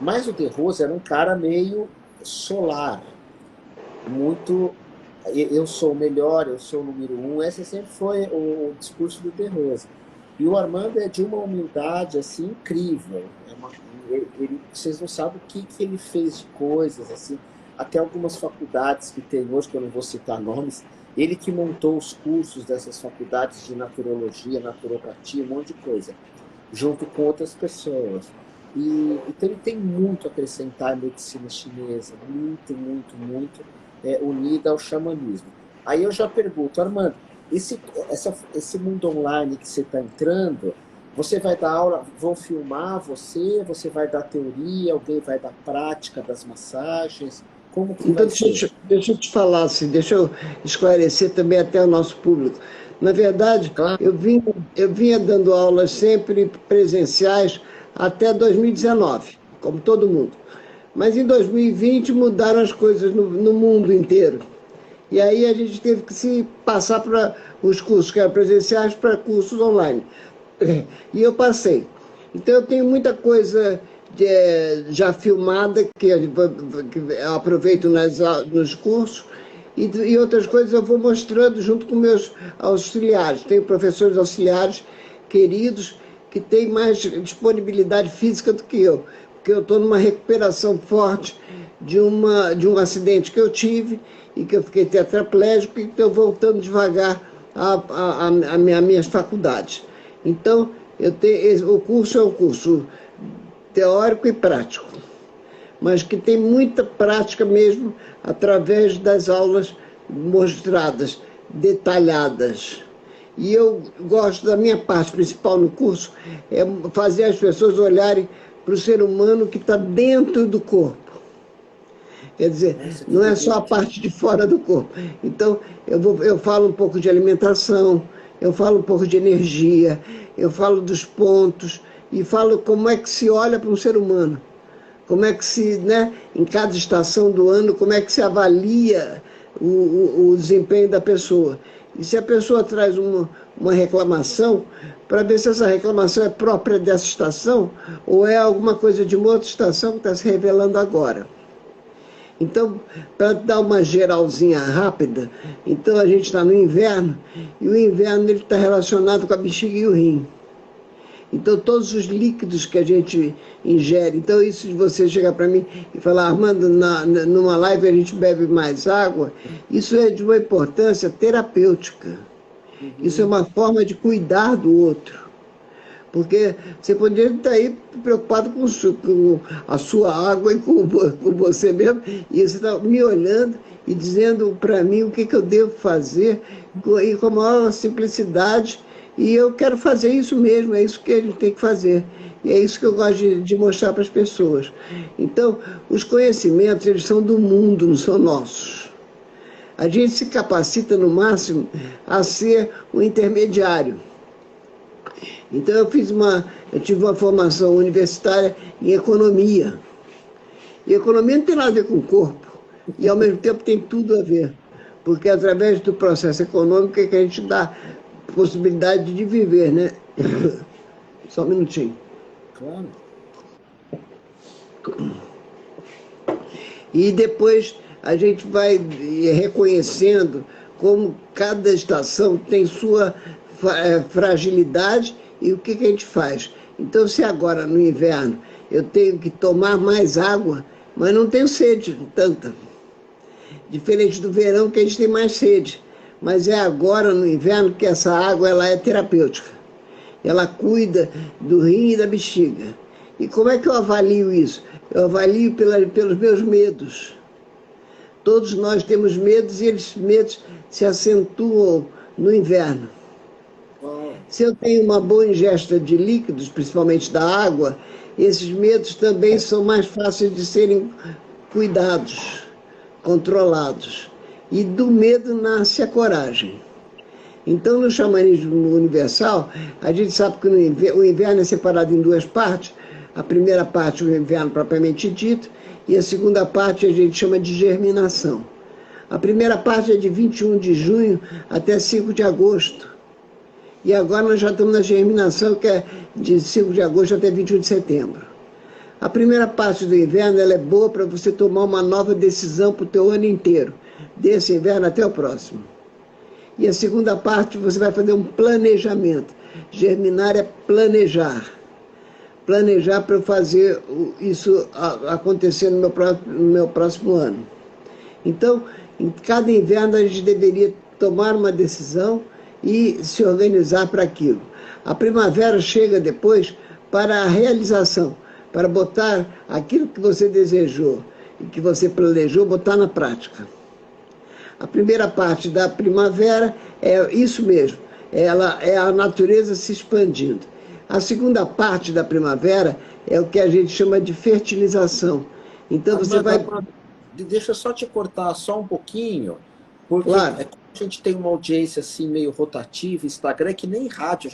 Mas o De Rose era um cara meio solar, muito eu sou o melhor, eu sou o número um. Esse sempre foi o discurso do De Rose. E o Armando é de uma humildade assim incrível. Vocês não sabem o que, que ele fez de coisas assim. Até algumas faculdades que tem hoje, que eu não vou citar nomes, ele que montou os cursos dessas faculdades de naturologia, naturopatia, um monte de coisa, junto com outras pessoas. Então ele tem muito a acrescentar à medicina chinesa, muito, muito, muito unida ao xamanismo. Aí eu já pergunto, Armando, esse mundo online que você está entrando, você vai dar aula, vão filmar você, você vai dar teoria, alguém vai dar prática das massagens, como que Então, vai ser? deixa eu te falar, assim, deixa eu esclarecer também até o nosso público. Na verdade, Claro. eu vinha dando aulas sempre presenciais até 2019, como todo mundo. Mas em 2020 mudaram as coisas no mundo inteiro. E aí a gente teve que se passar para os cursos que eram presenciais para cursos online. E eu passei. Então eu tenho muita coisa já filmada que eu aproveito nos cursos e outras coisas eu vou mostrando junto com meus auxiliares. Tenho professores auxiliares queridos que têm mais disponibilidade física do que eu, porque eu estou numa recuperação forte de um acidente que eu tive e que eu fiquei tetraplégico e estou voltando devagar às minhas faculdades. Então, o curso é um curso teórico e prático, mas que tem muita prática mesmo através das aulas mostradas, detalhadas. E eu gosto da minha parte principal no curso, é fazer as pessoas olharem para o ser humano que está dentro do corpo. Quer dizer, Nossa, que não é só a delícia. parte de fora do corpo. Então, eu falo um pouco de alimentação, eu falo um pouco de energia, eu falo dos pontos e falo como é que se olha para um ser humano. Como é que se, né, em cada estação do ano, como é que se avalia o desempenho da pessoa. E se a pessoa traz uma reclamação, para ver se essa reclamação é própria dessa estação ou é alguma coisa de uma outra estação que está se revelando agora. Então, para dar uma geralzinha rápida, então a gente está no inverno, e o inverno está relacionado com a bexiga e o rim. Então, todos os líquidos que a gente ingere, então isso de você chegar para mim e falar, Armando, numa live a gente bebe mais água, isso é de uma importância terapêutica. Isso é Uhum. uma forma de cuidar do outro. Porque você poderia estar aí preocupado com a sua água e com você mesmo, e você está me olhando e dizendo para mim o que, que eu devo fazer, e com a maior simplicidade, e eu quero fazer isso mesmo, é isso que a gente tem que fazer. E é isso que eu gosto de mostrar para as pessoas. Então, os conhecimentos, eles são do mundo, não são nossos. A gente se capacita, no máximo, a ser um intermediário. Então, eu tive uma formação universitária em economia. E economia não tem nada a ver com o corpo. E, ao mesmo tempo, tem tudo a ver. Porque, através do processo econômico, é que a gente dá possibilidade de viver, né? Só um minutinho. Claro. E depois a gente vai reconhecendo como cada estação tem sua fragilidade e o que, que a gente faz. Então, se agora no inverno eu tenho que tomar mais água, mas não tenho sede tanta. Diferente do verão, que a gente tem mais sede. Mas é agora no inverno que essa água ela é terapêutica. Ela cuida do rim e da bexiga. E como é que eu avalio isso? Eu avalio pelos meus medos. Todos nós temos medos e esses medos se acentuam no inverno. Se eu tenho uma boa ingesta de líquidos, principalmente da água, esses medos também são mais fáceis de serem cuidados, controlados. E do medo nasce a coragem. Então, no xamanismo universal, a gente sabe que o inverno é separado em duas partes. A primeira parte, o inverno propriamente dito, e a segunda parte a gente chama de germinação. A primeira parte é de 21 de junho até 5 de agosto. E agora nós já estamos na germinação, que é de 5 de agosto até 21 de setembro. A primeira parte do inverno ela é boa para você tomar uma nova decisão para o teu ano inteiro, desse inverno até o próximo. E a segunda parte você vai fazer um planejamento. Germinar é planejar. Planejar para eu fazer isso acontecer no meu próximo ano. Então, em cada inverno a gente deveria tomar uma decisão e se organizar para aquilo. A primavera chega depois para a realização, para botar aquilo que você desejou e que você planejou, botar na prática. A primeira parte da primavera é isso mesmo, ela é a natureza se expandindo. A segunda parte da primavera é o que a gente chama de fertilização. Então você vai... Deixa eu só te cortar só um pouquinho, porque claro. A gente tem uma audiência assim meio rotativa, Instagram, que nem rádio.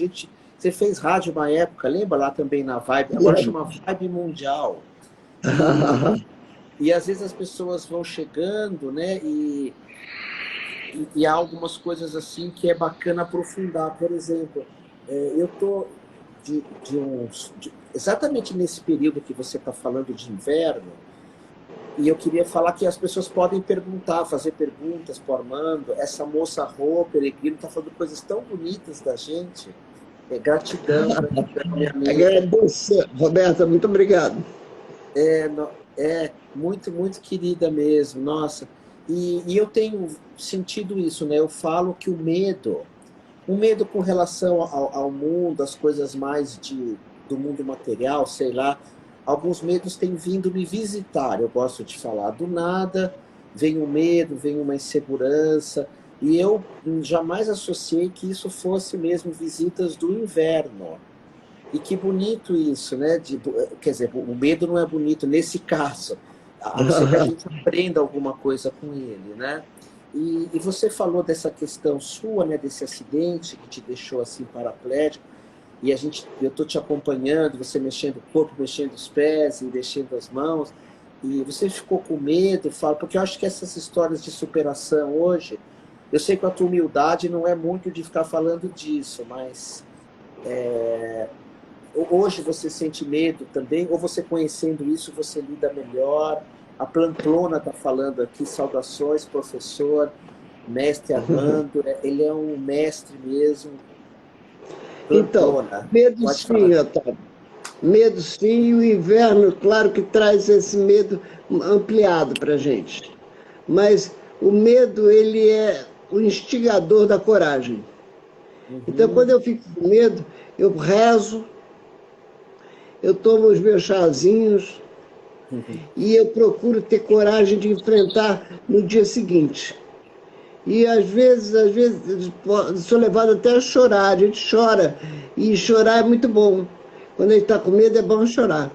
Você fez rádio uma época, lembra lá também na Vibe? Agora chama Vibe Mundial. E às vezes as pessoas vão chegando, né? E há algumas coisas assim que é bacana aprofundar. Por exemplo, eu estou exatamente nesse período que você está falando de inverno, e eu queria falar que as pessoas podem perguntar, fazer perguntas para o Armando. Essa moça Rô Peregrino está falando coisas tão bonitas da gente. Gratidão para minha amiga. Agradeço, Roberta, muito obrigado. Muito, muito querida mesmo, nossa. E eu tenho sentido isso, né? Eu falo que o medo com relação ao mundo, as coisas mais do mundo material, sei lá, alguns medos têm vindo me visitar, eu gosto de falar. Do nada vem um medo, vem uma insegurança, e eu jamais associei que isso fosse mesmo visitas do inverno. E que bonito isso, né? Quer dizer, o medo não é bonito nesse caso, a não ser que a gente aprenda alguma coisa com ele, né? E você falou dessa questão sua, né? Desse acidente que te deixou assim paraplégico, e eu estou te acompanhando, você mexendo o corpo, mexendo os pés e mexendo as mãos, e você ficou com medo, porque eu acho que essas histórias de superação hoje, eu sei que a tua humildade não é muito de ficar falando disso, mas hoje você sente medo também, ou você conhecendo isso, você lida melhor? A Plantlona está falando aqui, saudações, professor, mestre Armando, ele é um mestre mesmo. Então, medo sim, Otávio. Medo sim, e o inverno, claro que traz esse medo ampliado para a gente. Mas o medo, ele é o instigador da coragem. Então, quando eu fico com medo, eu rezo, eu tomo os meus chazinhos e eu procuro ter coragem de enfrentar no dia seguinte. E às vezes sou levado até a chorar, a gente chora, e chorar é muito bom. Quando a gente está com medo é bom chorar.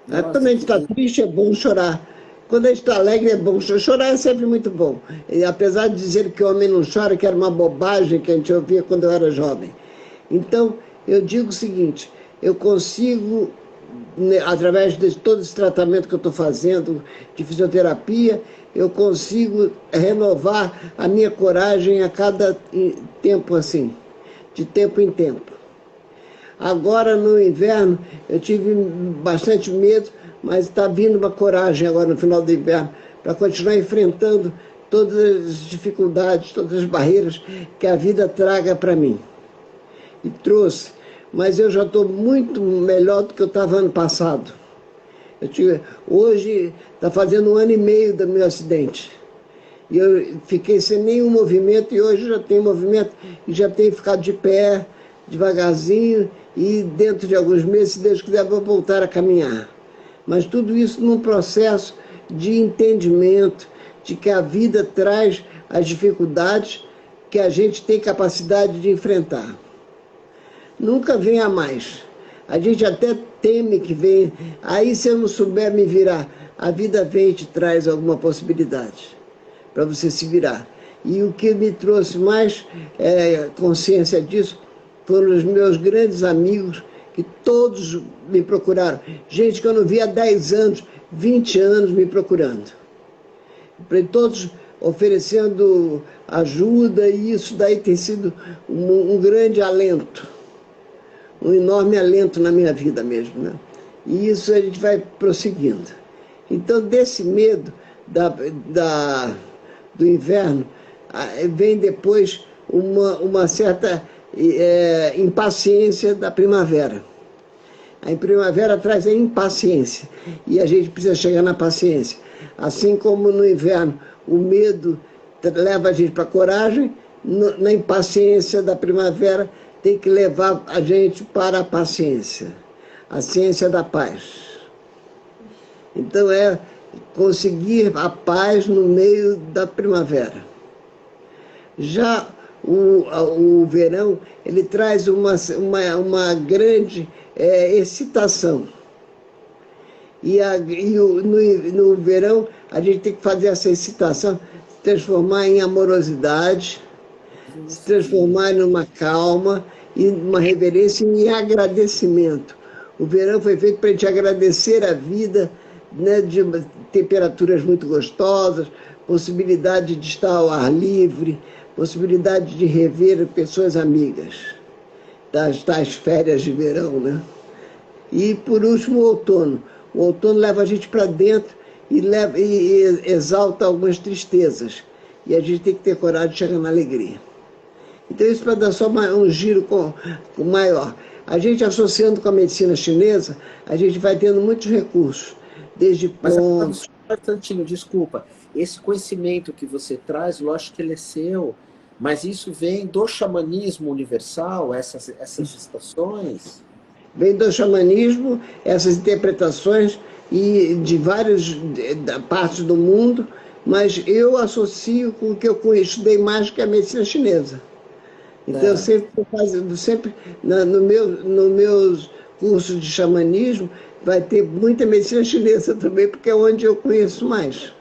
Quando a gente está triste é bom chorar. Quando a gente está alegre é bom chorar. Chorar é sempre muito bom. E, apesar de dizer que o homem não chora, que era uma bobagem que a gente ouvia quando eu era jovem. Então, eu digo o seguinte, eu consigo, através de todo esse tratamento que eu estou fazendo, de fisioterapia, eu consigo renovar a minha coragem a cada tempo assim, de tempo em tempo. Agora, no inverno, eu tive bastante medo, mas está vindo uma coragem agora no final do inverno para continuar enfrentando todas as dificuldades, todas as barreiras que a vida traga para mim. E trouxe, mas eu já estou muito melhor do que eu estava ano passado. Hoje está fazendo 1 ano e meio do meu acidente. E eu fiquei sem nenhum movimento e hoje já tenho movimento e já tenho ficado de pé, devagarzinho, e dentro de alguns meses, se Deus quiser, vou voltar a caminhar. Mas tudo isso num processo de entendimento de que a vida traz as dificuldades que a gente tem capacidade de enfrentar. Nunca vem a mais. A gente até teme que venha. Aí, se eu não souber me virar, a vida vem e te traz alguma possibilidade para você se virar. E o que me trouxe mais consciência disso foram os meus grandes amigos, que todos me procuraram. Gente que eu não via há 10 anos, 20 anos me procurando. Todos oferecendo ajuda, e isso daí tem sido um grande alento. Um enorme alento na minha vida mesmo, né? E isso a gente vai prosseguindo. Então, desse medo do inverno, vem depois uma certa impaciência da primavera. A primavera traz a impaciência, e a gente precisa chegar na paciência. Assim como no inverno o medo leva a gente para a coragem, na impaciência da primavera tem que levar a gente para a paciência, a ciência da paz. Então é conseguir a paz no meio da primavera. Já o verão, ele traz uma grande excitação. No verão, a gente tem que fazer essa excitação se transformar em amorosidade, se transformar numa calma, e uma reverência e agradecimento. O verão foi feito para a gente agradecer a vida, né, de temperaturas muito gostosas, possibilidade de estar ao ar livre, possibilidade de rever pessoas amigas, das tais férias de verão, né? E, por último, o outono. O outono leva a gente para dentro e exalta algumas tristezas. E a gente tem que ter coragem de chegar na alegria. Então, isso para dar só um giro maior. A gente, associando com a medicina chinesa, a gente vai tendo muitos recursos, desde pontos... Mas, Tantinho, desculpa, esse conhecimento que você traz, lógico que ele é seu, mas isso vem do xamanismo universal, essas estações? Vem do xamanismo, essas interpretações, e de várias partes do mundo, mas eu associo com o que eu estudei mais, que é a medicina chinesa. Então, eu sempre no meus cursos de xamanismo, vai ter muita medicina chinesa também, porque é onde eu conheço mais.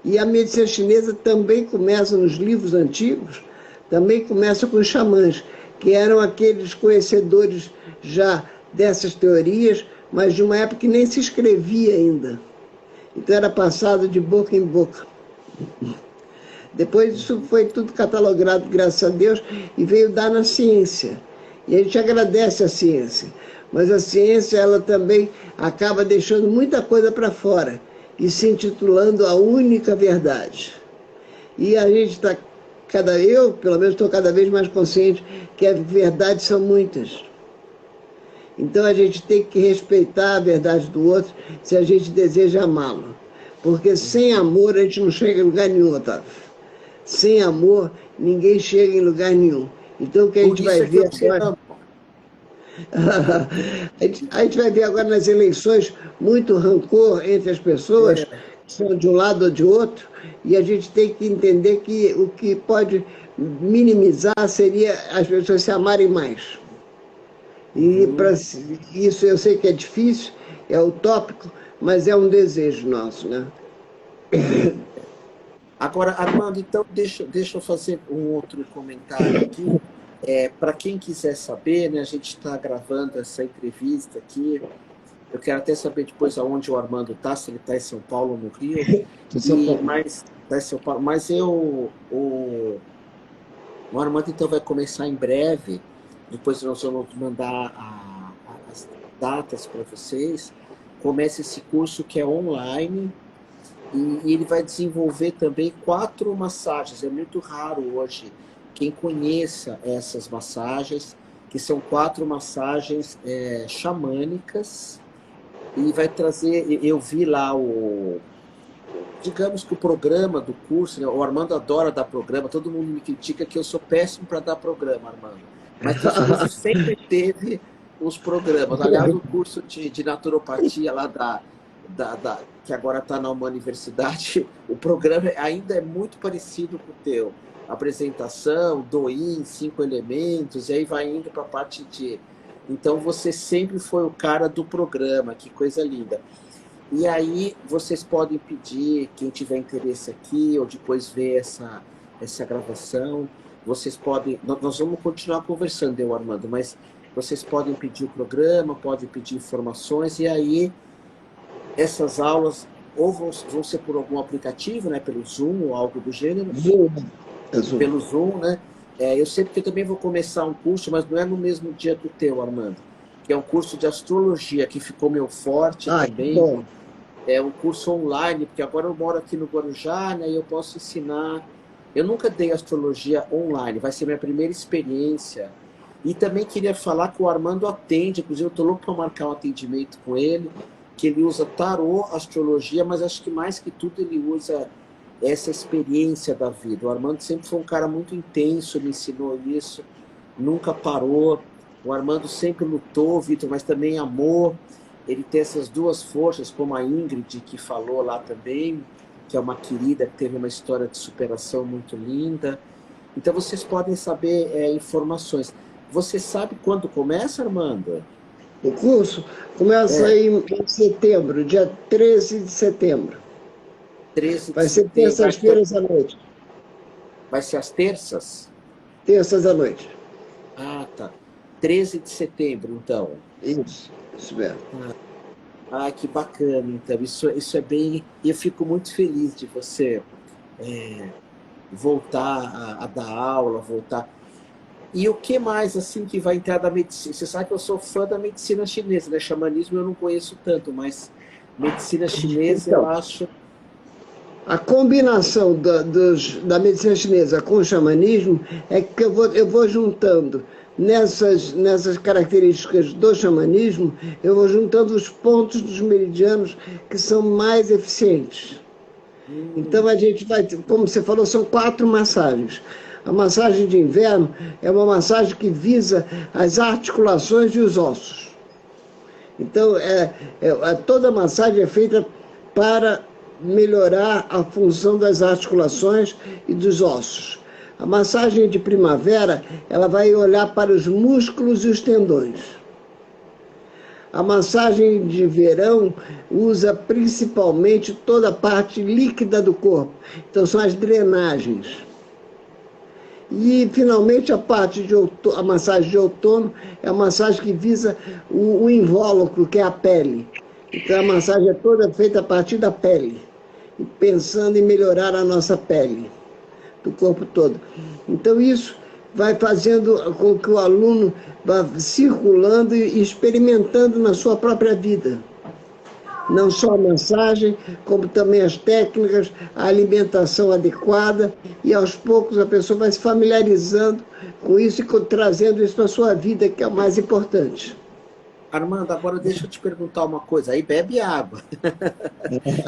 E a medicina chinesa também começa nos livros antigos, também começa com os xamãs, que eram aqueles conhecedores já dessas teorias, mas de uma época que nem se escrevia ainda. Então era passado de boca em boca. Depois isso foi tudo catalogado, graças a Deus, e veio dar na ciência. E a gente agradece a ciência. Mas a ciência, ela também acaba deixando muita coisa para fora e se intitulando a única verdade. E a gente está, eu, pelo menos, estou cada vez mais consciente que as verdades são muitas. Então a gente tem que respeitar a verdade do outro se a gente deseja amá-lo. Porque sem amor a gente não chega em lugar nenhum, Otávio. Sem amor, ninguém chega em lugar nenhum. Então o que a gente vai ver agora... A gente vai ver agora nas eleições muito rancor entre as pessoas, É, que são de um lado ou de outro, e a gente tem que entender que o que pode minimizar seria as pessoas se amarem mais. E para uhum. isso eu sei que é difícil, é utópico, mas é um desejo nosso, né? Agora, Armando, então deixa eu fazer um outro comentário aqui. Para quem quiser saber, né, a gente está gravando essa entrevista aqui. Eu quero até saber depois aonde o Armando está, se ele está em São Paulo ou no Rio. De São Paulo. Mas tá em São Paulo. Mas o Armando então vai começar em breve. Depois nós vamos mandar as datas para vocês. Começa esse curso que é online. E ele vai desenvolver também 4 massagens. É muito raro hoje quem conheça essas massagens, que são 4 massagens xamânicas. E vai trazer, eu vi lá digamos que o programa do curso, né? O Armando adora dar programa, todo mundo me critica que eu sou péssimo para dar programa, Armando. Mas teu esposo sempre teve os programas. Aliás, o curso de naturopatia lá que agora está na uma universidade, o programa ainda é muito parecido com o teu. Apresentação, Doin, 5 elementos, e aí vai indo para a parte de. Então você sempre foi o cara do programa, que coisa linda. E aí vocês podem pedir, quem tiver interesse aqui, ou depois ver essa gravação, vocês podem. Nós vamos continuar conversando, eu, Armando, mas vocês podem pedir o programa, podem pedir informações, e aí essas aulas ou vão ser por algum aplicativo, né, pelo Zoom ou algo do gênero, Zoom, Zoom. pelo Zoom, né? Eu sei porque eu também vou começar um curso, mas não é no mesmo dia que o teu, Armando, que é um curso de astrologia, que ficou meu forte Ah, que também. bom. É um curso online, porque agora eu moro aqui no Guarujá, né, e eu posso ensinar. Eu nunca dei astrologia online, vai ser minha primeira experiência. E também queria falar que o Armando atende, inclusive eu estou louco para marcar um atendimento com ele, que ele usa tarô, astrologia, mas acho que mais que tudo ele usa essa experiência da vida. O Armando sempre foi um cara muito intenso, me ensinou isso, nunca parou. O Armando sempre lutou, Vitor, mas também amou. Ele tem essas duas forças, como a Ingrid, que falou lá também, que é uma querida, que teve uma história de superação muito linda. Então vocês podem saber informações. Você sabe quando começa, Armando? O curso começa É, em setembro, dia 13 de setembro. 13 de Vai ser setembro. Ah, então, terças-feiras à noite. vai ser às terças? Terças à noite. Ah, tá. 13 de setembro, então. Isso mesmo. Ah, que bacana, então. Isso é bem. Eu fico muito feliz de você é, voltar a dar aula, voltar. E o que mais, assim, que vai entrar da medicina? Você sabe que eu sou fã da medicina chinesa, né? Xamanismo eu não conheço tanto, mas medicina chinesa eu Então, acho. a combinação da medicina chinesa com o xamanismo é que eu vou juntando nessas características do xamanismo, eu vou juntando os pontos dos meridianos que são mais eficientes. Então Hum, a gente vai, como você falou, são 4 massagens. A massagem de inverno é uma massagem que visa as articulações e os ossos. Então, toda massagem é feita para melhorar a função das articulações e dos ossos. A massagem de primavera, ela vai olhar para os músculos e os tendões. A massagem de verão usa principalmente toda a parte líquida do corpo. Então, são as drenagens. E, finalmente, a massagem de outono é a massagem que visa o invólucro, que é a pele. Então, a massagem é toda feita a partir da pele, pensando em melhorar a nossa pele, do corpo todo. Então, isso vai fazendo com que o aluno vá circulando e experimentando na sua própria vida. Não só a massagem, como também as técnicas, a alimentação adequada, e aos poucos a pessoa vai se familiarizando com isso e trazendo isso para a sua vida, que é o mais importante. Armando, agora deixa eu te perguntar uma coisa. Aí bebe água.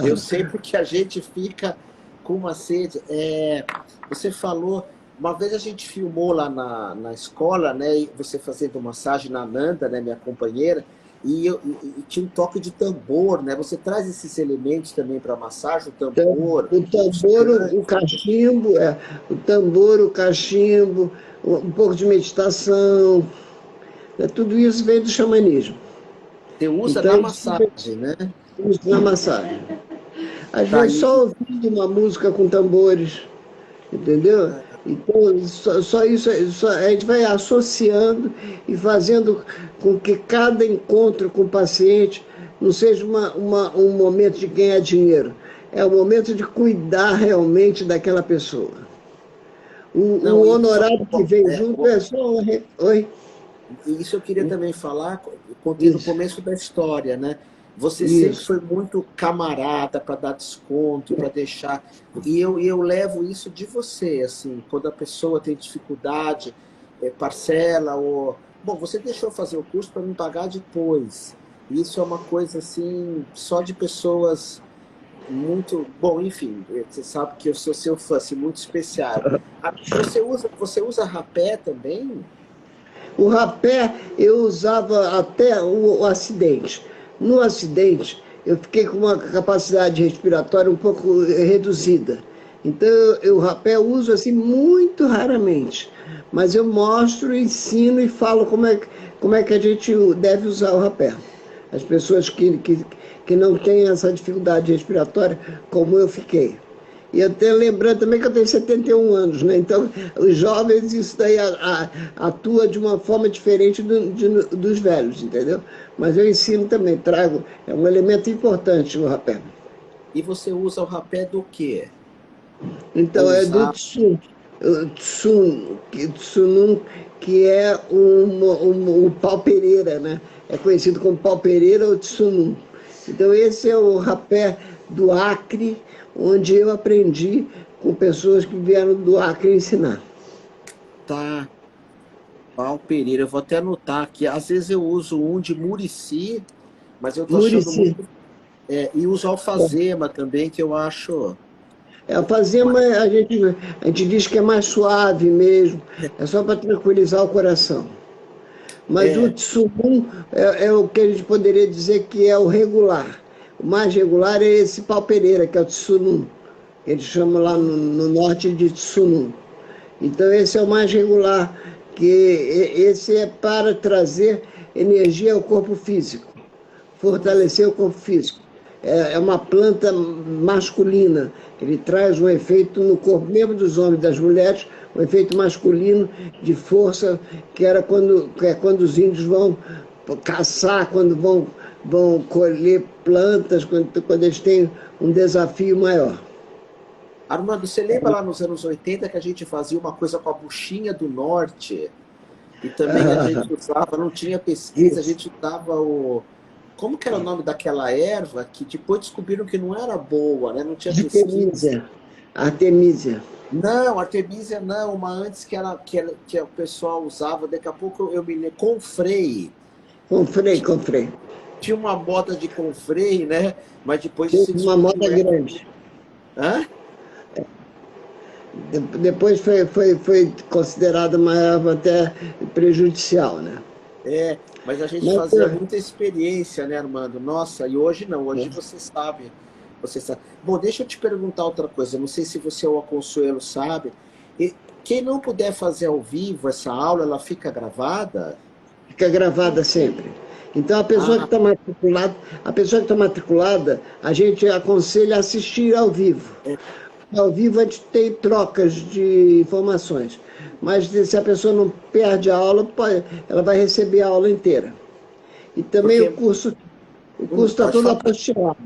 Eu sei porque a gente fica com uma sede. Você falou Uma vez a gente filmou lá na escola, né? E você fazendo massagem na Nanda, né? Minha companheira, e tinha um toque de tambor, né? Você traz esses elementos também para massagem, o Então, tambor, o os tambor, o cânticos. cachimbo, o tambor, o cachimbo, um pouco de meditação, tudo isso vem do xamanismo. Você usa Então, na isso massagem, né? na massagem. Às Tá vezes aí. só ouvindo uma música com tambores, entendeu? Então, só isso, a gente vai associando e fazendo com que cada encontro com o paciente não seja um momento de ganhar dinheiro, é o momento de cuidar realmente daquela pessoa. Não, O isso, honorário que vem junto é só um... Oi? isso eu queria também falar, contei no Isso, começo da história, né? Você sempre isso. foi muito camarada para dar desconto, para deixar. E eu levo isso de você, assim, quando a pessoa tem dificuldade, parcela, ou. Bom, você deixou fazer o curso para me pagar depois. Isso é uma coisa, assim, só de pessoas muito. Bom, enfim, você sabe que eu sou seu fã, assim, muito especial. Você usa rapé também? O rapé eu usava até o acidente. No acidente, eu fiquei com uma capacidade respiratória um pouco reduzida. Então, o rapé eu uso assim muito raramente. Mas eu mostro, ensino e falo como é que a gente deve usar o rapé. As pessoas que não têm essa dificuldade respiratória, como eu fiquei. E até lembrando também que eu tenho 71 anos, né? Então, os jovens, isso daí atua de uma forma diferente dos velhos, entendeu? Mas eu ensino também, trago, é um elemento importante o rapé. E você usa o rapé do quê? Então, Ou é do usar. Tsun, Tsunun, que é o pau-pereira, né? É conhecido como pau-pereira ou Tsunun. Então, esse é o rapé do Acre, onde eu aprendi com pessoas que vieram do Acre ensinar. Tá, pau Pereira. Eu vou até anotar aqui. Às vezes eu uso um de Murici, mas eu tô achando Murici. muito. E uso alfazema também, que eu acho. A fazema mais- a gente diz que é mais suave mesmo, é só para tranquilizar o coração. Mas o É, Tsumun é o que a gente poderia dizer que é o regular. O mais regular é esse pau-pereira, que é o Tsunun. Eles chamam lá no norte de Tsunun. Então esse é o mais regular, que esse é para trazer energia ao corpo físico, fortalecer o corpo físico. É uma planta masculina, ele traz um efeito no corpo, mesmo dos homens e das mulheres, um efeito masculino de força, que é quando os índios vão caçar, quando vão colher plantas, quando eles têm um desafio maior. Armando, você lembra lá nos anos 80 que a gente fazia uma coisa com a buchinha do norte? E também a gente usava, não tinha pesquisa, a Isso. gente usava o. Como que era o nome daquela erva que depois descobriram que não era boa, né? Não tinha pesquisa. Artemisia. Artemisia. Não, Artemisia não, uma antes que o pessoal usava, daqui a pouco eu me lembro, Confrei. Comprei, comprei. Tinha uma moda de Confrei, né? Mas depois Teve se uma descobriu moda essa. grande. Hã? Depois foi considerada uma erva até prejudicial, né? Mas a gente Mas, fazia muita experiência, né, Armando? Nossa, e hoje não, hoje é, você sabe. Você sabe. Bom, deixa eu te perguntar outra coisa. Não sei se você ou a Consuelo sabe. E quem não puder fazer ao vivo essa aula, ela fica gravada? fica gravada sempre. Então Ah, a pessoa que está matriculada, a gente aconselha a assistir ao vivo. Ao vivo a gente tem trocas de informações. Mas se a pessoa não perde a aula, ela vai receber a aula inteira. E também porque. o curso está Pode todo falar. apostilado.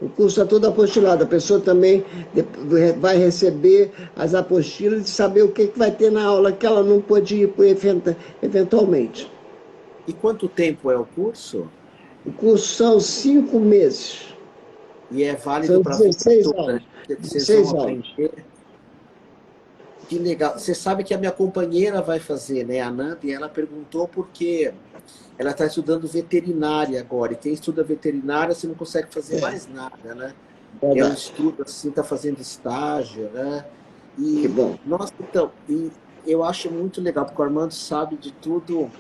O curso está todo apostilado. A pessoa também vai receber as apostilas e saber o que vai ter na aula que ela não pôde ir eventualmente. E quanto tempo é o curso? O curso são 5 meses. E é válido São para a vida 16 toda, né? aulas. Vocês vão 16 aulas. aprender. Que legal. Você sabe que a minha companheira vai fazer, né, a Nanda, e ela perguntou porque ela está estudando veterinária agora. E quem estuda veterinária, você não consegue fazer É, mais nada, né? É um verdade. estudo assim, está fazendo estágio, né? Que E, bom. nossa, então, e eu acho muito legal, porque o Armando sabe de tudo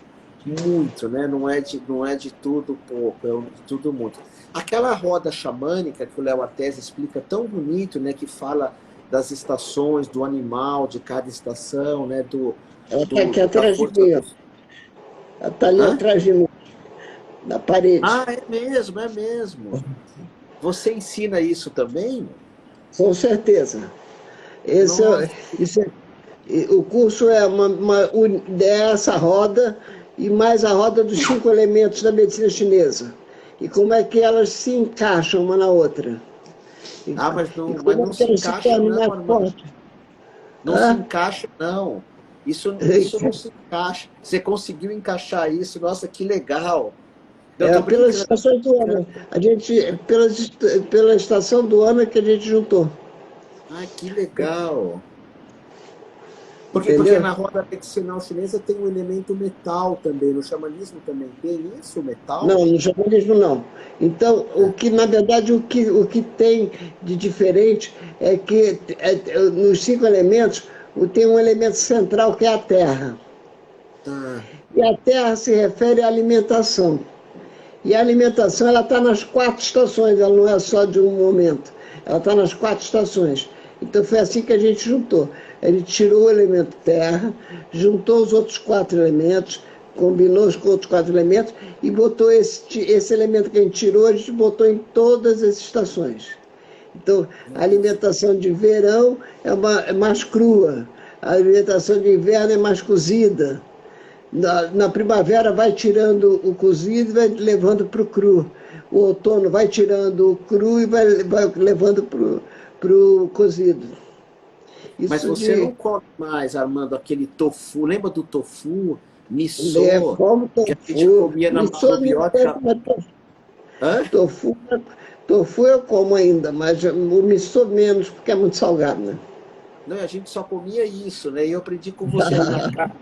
muito, né? Não é de tudo pouco, é de tudo muito. Aquela roda xamânica que o Léo Artes explica tão bonito, né? Que fala das estações, do animal, de cada estação, né? Ela está aqui Da atrás de força mim, ó. do... Ela está ali Hã? atrás de mim, na parede. Ah, é mesmo, é mesmo. Você ensina isso também? Com certeza. Esse, Nossa, isso é, o curso é é essa roda e mais a roda dos 5 elementos da medicina chinesa. E como é que elas se encaixam uma na outra. E, ah, e mas como é não que se elas se encaixa tornam não, mais Armando. fortes. Não se Ah, encaixa, não. Isso não se encaixa. Você conseguiu encaixar isso. Nossa, que legal. Eu é tô pelas brincando, estações do brincando. ano. A gente, pela estação do ano é que a gente juntou. Ah, que legal. Porque Entendeu? na roda medicinal chinesa tem um elemento metal também. No xamanismo também tem isso, metal? Não, no xamanismo não. Então, na verdade, o que tem de diferente é que nos 5 elementos tem um elemento central que é a terra. Tá. E a terra se refere à alimentação. E a alimentação ela está nas 4 estações, ela não é só de um momento. Ela está nas 4 estações. Então foi assim que a gente juntou. A gente tirou o elemento terra, juntou os outros 4 elementos, combinou os outros 4 elementos e botou esse elemento que a gente tirou, a gente botou em todas as estações. Então, a Nossa. alimentação de verão é mais crua, a alimentação de inverno é mais cozida, na primavera vai tirando o cozido e vai levando para o cru. O outono vai tirando o cru e vai levando para o cozido. Mas Isso você de não come mais, Armando, aquele tofu. Lembra do tofu? Miso, como que a gente tofu. comia na Isso eu não macrobiótica. tanto, mas Hã? tofu, tofu eu como ainda, mas o miso menos, porque é muito salgado, né? Não, a gente só comia isso, né? E eu aprendi com você ali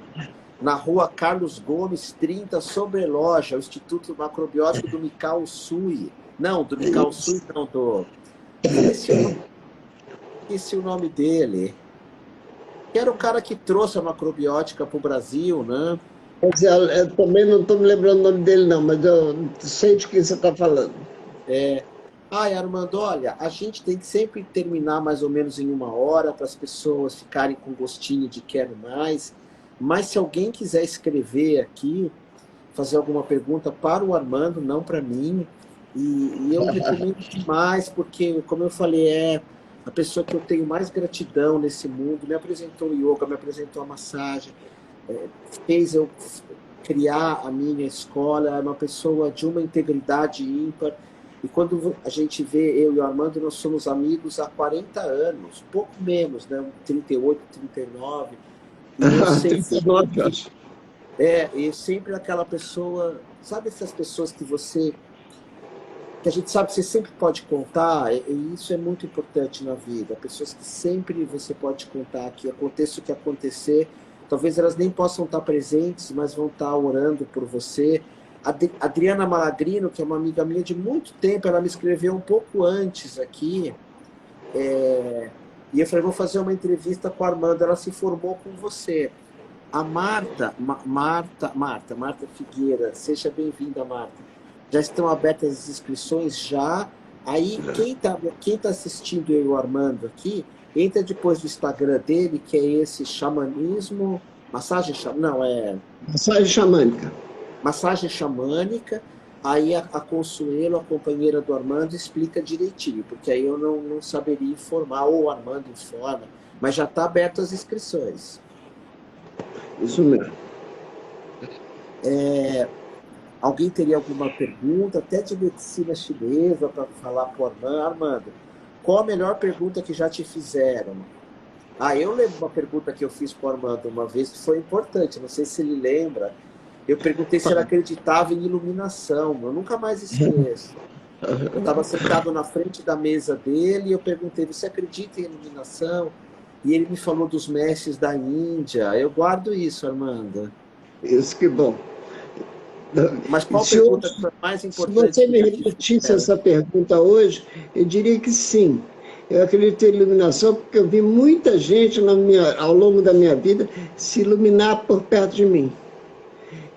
na rua Carlos Gomes, 30, sobre loja, o Instituto Macrobiótico do Mikao Sui. Não, do Mikao Sui, não, do. Esqueci o nome dele. Que era o cara que trouxe a macrobiótica para o Brasil, né? Quer dizer, eu também não estou me lembrando o nome dele, não, mas eu sei de quem você está falando. Ai, Armando, olha, a gente tem que sempre terminar mais ou menos em 1 hora para as pessoas ficarem com gostinho de quero mais. Mas se alguém quiser escrever aqui, fazer alguma pergunta para o Armando, não para mim, e eu recomendo demais, porque, como eu falei, é a pessoa que eu tenho mais gratidão nesse mundo. Me apresentou o yoga, me apresentou a massagem, fez eu criar a minha escola, é uma pessoa de uma integridade ímpar. E quando a gente vê, eu e o Armando, nós somos amigos há 40 anos, pouco menos, né? 38, 39. E eu sei sempre 39 que anos. e sempre aquela pessoa, sabe essas pessoas que a gente sabe que você sempre pode contar, e isso é muito importante na vida. Pessoas que sempre você pode contar, que aconteça o que acontecer, talvez elas nem possam estar presentes, mas vão estar orando por você. Adriana Malagrino, que é uma amiga minha de muito tempo, ela me escreveu um pouco antes aqui, e eu falei, vou fazer uma entrevista com a Armanda, ela se formou com você. A Marta Figueira, seja bem-vinda, Marta. Já estão abertas as inscrições já. Aí, quem tá assistindo eu e o Armando aqui, entra depois do Instagram dele, que é esse xamanismo, não, é Massagem xamânica. massagem xamânica. Aí a Consuelo, a companheira do Armando, explica direitinho, porque aí eu não saberia informar, ou o Armando informa, mas já está aberto as inscrições. Isso mesmo. Alguém teria alguma pergunta, até de medicina chinesa, para falar para o Armando? Armando, qual a melhor pergunta que já te fizeram? Ah, eu lembro uma pergunta que eu fiz para o Armando uma vez que foi importante, não sei se ele lembra. Eu perguntei se ele acreditava em iluminação, eu nunca mais esqueço. Eu estava sentado na frente da mesa dele e eu perguntei, você acredita em iluminação? E ele me falou dos mestres da Índia. Eu guardo isso, Armando. Isso que bom. Mas qual Se, pergunta foi a mais se importante você que me já te repetisse fizeram? essa pergunta hoje, eu diria que sim. Eu acredito em iluminação porque eu vi muita gente ao longo da minha vida se iluminar por perto de mim.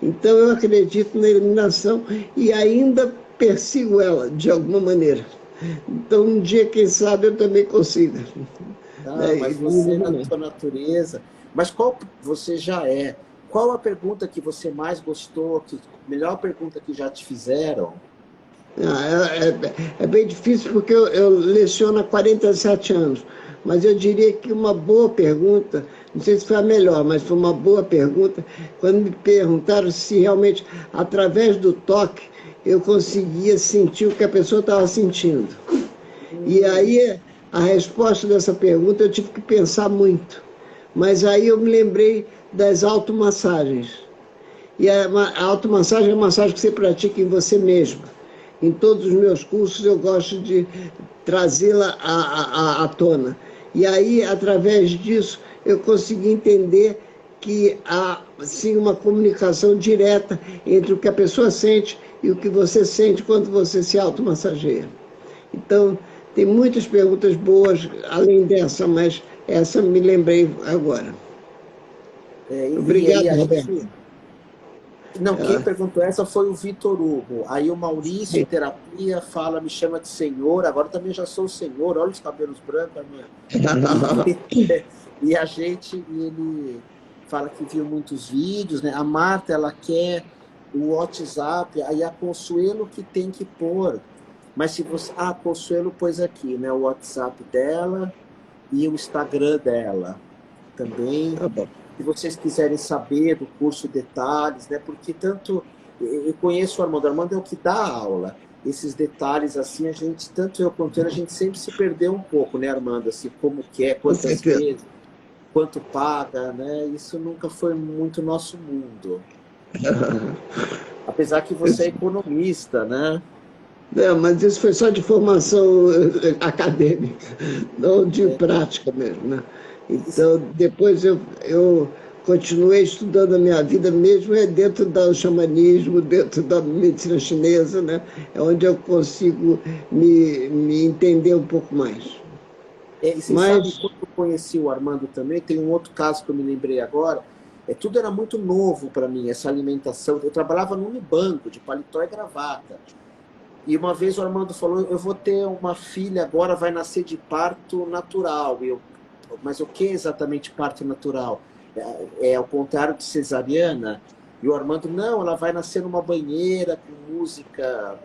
Então eu acredito na iluminação e ainda persigo ela de alguma maneira. Então um dia, quem sabe, eu também consiga. Ah, mas você na sua natureza. Mas qual você já é? Qual a pergunta que você mais gostou? Melhor pergunta que já te fizeram? É bem difícil porque eu leciono há 47 anos, mas eu diria que uma boa pergunta, não sei se foi a melhor, mas foi uma boa pergunta, quando me perguntaram se realmente, através do toque, eu conseguia sentir o que a pessoa estava sentindo. E aí, a resposta dessa pergunta, eu tive que pensar muito. Mas aí eu me lembrei das automassagens. E a automassagem é uma massagem que você pratica em você mesmo. Em todos os meus cursos eu gosto de trazê-la à tona. E aí, através disso, eu consegui entender que há, sim, uma comunicação direta entre o que a pessoa sente e o que você sente quando você se automassageia. Então, tem muitas perguntas boas além dessa, mas essa me lembrei agora. Obrigado, Roberto. Não, quem perguntou essa foi o Vitor Hugo. Aí o Maurício, terapia, fala, me chama de senhor. Agora também já sou o senhor. Olha os cabelos brancos, e a gente, ele fala que viu muitos vídeos, né? A Marta, ela quer o WhatsApp, aí a Consuelo que tem que pôr. Mas se você... Ah, a Consuelo pôs aqui, né? O WhatsApp dela e o Instagram dela também. Tá bom. Se vocês quiserem saber do curso detalhes, né? Porque tanto eu conheço o Armando é o que dá aula. Esses detalhes assim, a gente, tanto eu quanto ele, a gente sempre se perdeu um pouco, né, Armando? Assim, como que é, quantas vezes, quanto paga, né? Isso nunca foi muito nosso mundo. Apesar que você é economista, né? Não, mas isso foi só de formação acadêmica, não de prática mesmo, né? Então, depois eu continuei estudando a minha vida mesmo dentro do xamanismo, dentro da medicina chinesa, né? É onde eu consigo me entender um pouco mais. E vocês sabem, quando eu conheci o Armando também, tem um outro caso que eu me lembrei agora, tudo era muito novo para mim, essa alimentação. Eu trabalhava no Unibanco, de paletó e gravata. E uma vez o Armando falou, eu vou ter uma filha agora, vai nascer de parto natural. Mas o que é exatamente parto natural? É ao contrário de cesariana? E o Armando, não, ela vai nascer numa banheira com música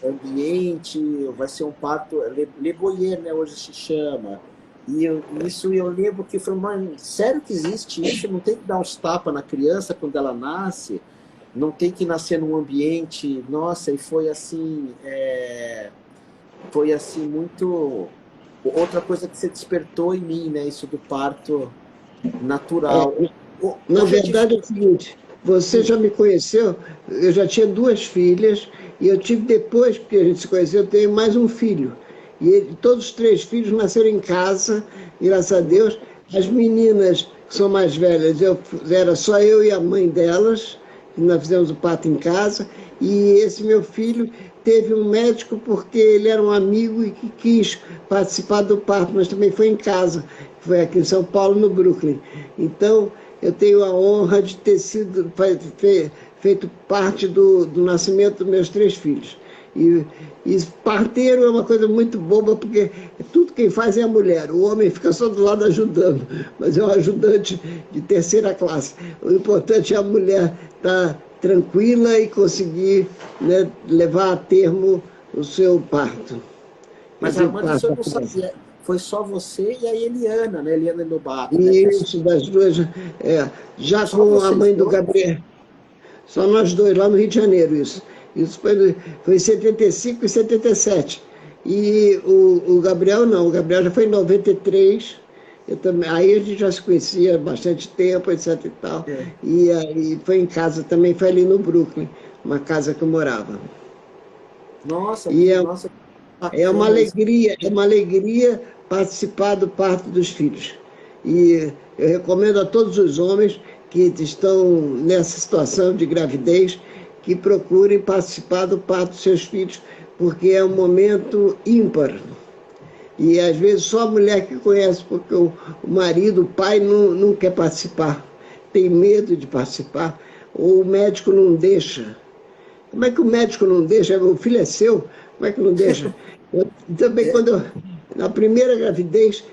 ambiente, vai ser um parto, Le Boyer, né, hoje se chama. E isso eu lembro que foi, mano, sério que existe isso? Não tem que dar uns tapas na criança quando ela nasce? Não tem que nascer num ambiente... Nossa, e foi assim muito... Outra coisa que você despertou em mim, né? Isso do parto natural. Na verdade é o seguinte, você já me conheceu, eu já tinha 2 filhas, e eu tive depois que a gente se conheceu, eu tenho mais um filho. E todos os 3 filhos nasceram em casa, graças a Deus. As meninas que são mais velhas, era só eu e a mãe delas, nós fizemos o parto em casa, e esse meu filho teve um médico porque ele era um amigo e que quis participar do parto, mas também foi em casa, foi aqui em São Paulo, no Brooklyn. Então, eu tenho a honra de ter sido feito parte do nascimento dos meus 3 filhos. E parteiro é uma coisa muito boba, porque tudo quem faz é a mulher. O homem fica só do lado ajudando, mas é um ajudante de terceira classe. O importante é a mulher estar tranquila e conseguir, né, levar a termo o seu parto. Mas Armando, o senhor não sabia, foi só você e a Eliana, né? Eliana Nobato. Isso, das duas. Já só com a mãe do Gabriel. Só nós 2, lá no Rio de Janeiro, isso. Isso foi em 75 e 77. E o Gabriel não, o Gabriel já foi em 93. Aí a gente já se conhecia há bastante tempo, etc e tal. E aí foi em casa também, foi ali no Brooklyn, uma casa que eu morava. Nossa, nossa. É uma alegria participar do parto dos filhos. E eu recomendo a todos os homens que estão nessa situação de gravidez que procurem participar do parto dos seus filhos, porque é um momento ímpar. E às vezes só a mulher que conhece, porque o marido, o pai não quer participar, tem medo de participar, ou o médico não deixa. Como é que o médico não deixa? O filho é seu, como é que não deixa? Eu, também, na primeira gravidez,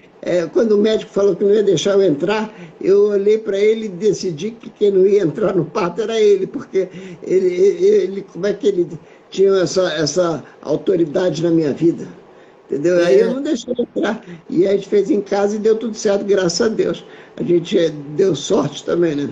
quando o médico falou que não ia deixar eu entrar, eu olhei para ele e decidi que quem não ia entrar no parto era ele, porque como é que ele tinha essa autoridade na minha vida? Entendeu? Aí eu não deixei entrar. E a gente fez em casa e deu tudo certo, graças a Deus. A gente deu sorte também, né?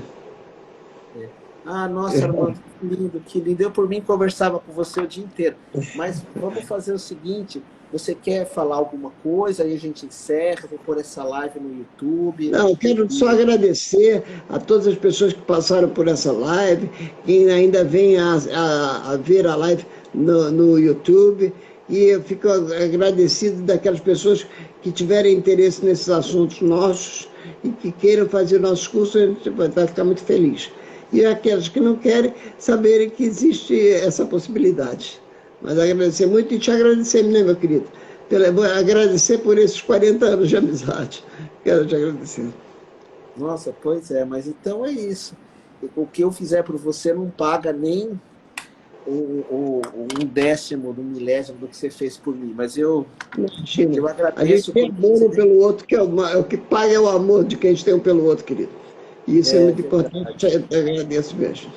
Ah, nossa, Armando, que lindo, que lindo. Eu, por mim, conversava com você o dia inteiro. Mas vamos fazer o seguinte, você quer falar alguma coisa, aí a gente encerra, vou pôr essa live no YouTube. Não, eu quero só agradecer a todas as pessoas que passaram por essa live, quem ainda vem a ver a live no YouTube, e eu fico agradecido daquelas pessoas que tiverem interesse nesses assuntos nossos e que queiram fazer nossos cursos, a gente vai ficar muito feliz. E aquelas que não querem, saberem que existe essa possibilidade. Mas agradecer muito e te agradecer, né, meu querido? Agradecer por esses 40 anos de amizade. Quero te agradecer. Nossa, pois é, mas então é isso. O que eu fizer por você não paga nem um décimo, do milésimo do que você fez por mim. Mas eu agradeço. A gente tem amor um pelo outro, que é o que paga é o amor de quem a gente tem um pelo outro, querido. E isso é muito importante. Eu agradeço mesmo.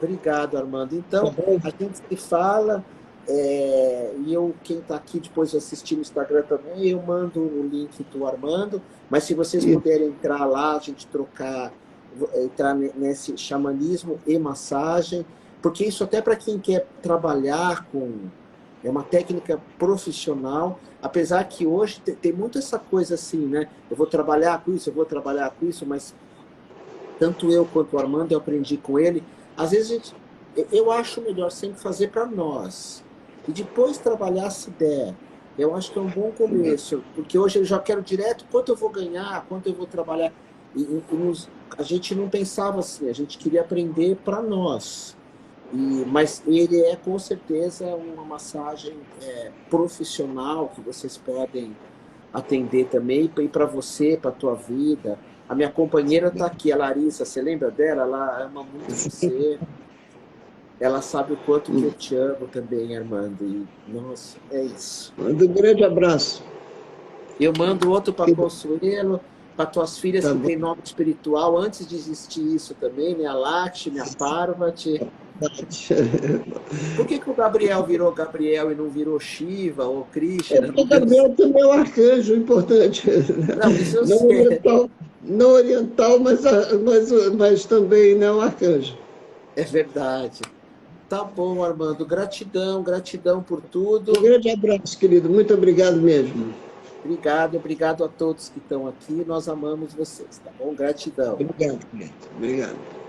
Obrigado, Armando. Então, a gente se fala, e quem está aqui depois de assistir no Instagram também, eu mando o link do Armando, mas se vocês puderem entrar lá, a gente entrar nesse xamanismo e massagem, porque isso até para quem quer trabalhar é uma técnica profissional, apesar que hoje tem muito essa coisa assim, né? Eu vou trabalhar com isso, mas tanto eu quanto o Armando, eu aprendi com ele, às vezes eu acho melhor sempre fazer para nós, e depois trabalhar se der. Eu acho que é um bom começo, porque hoje eu já quero direto quanto eu vou ganhar, quanto eu vou trabalhar. A gente não pensava assim, a gente queria aprender para nós. Mas ele é com certeza uma massagem profissional que vocês podem atender também, e para você, para a tua vida. A minha companheira está aqui, a Larissa, você lembra dela? Ela ama muito você. Ela sabe o quanto que eu te amo também, Armando. E, nossa, é isso. Manda um grande abraço. Eu mando outro para Consuelo, para tuas filhas que têm nome espiritual, antes de existir isso também, minha Lakshmi, minha Parvati. Por que o Gabriel virou Gabriel e não virou Shiva ou Krishna? Porque o Gabriel também é um arcanjo importante. Não, isso eu sei. Não oriental, mas também não arcanjo. É verdade. Tá bom, Armando. Gratidão por tudo. Um grande abraço, querido. Muito obrigado mesmo. Obrigado a todos que estão aqui. Nós amamos vocês, tá bom? Gratidão. Obrigado, querido. Obrigado.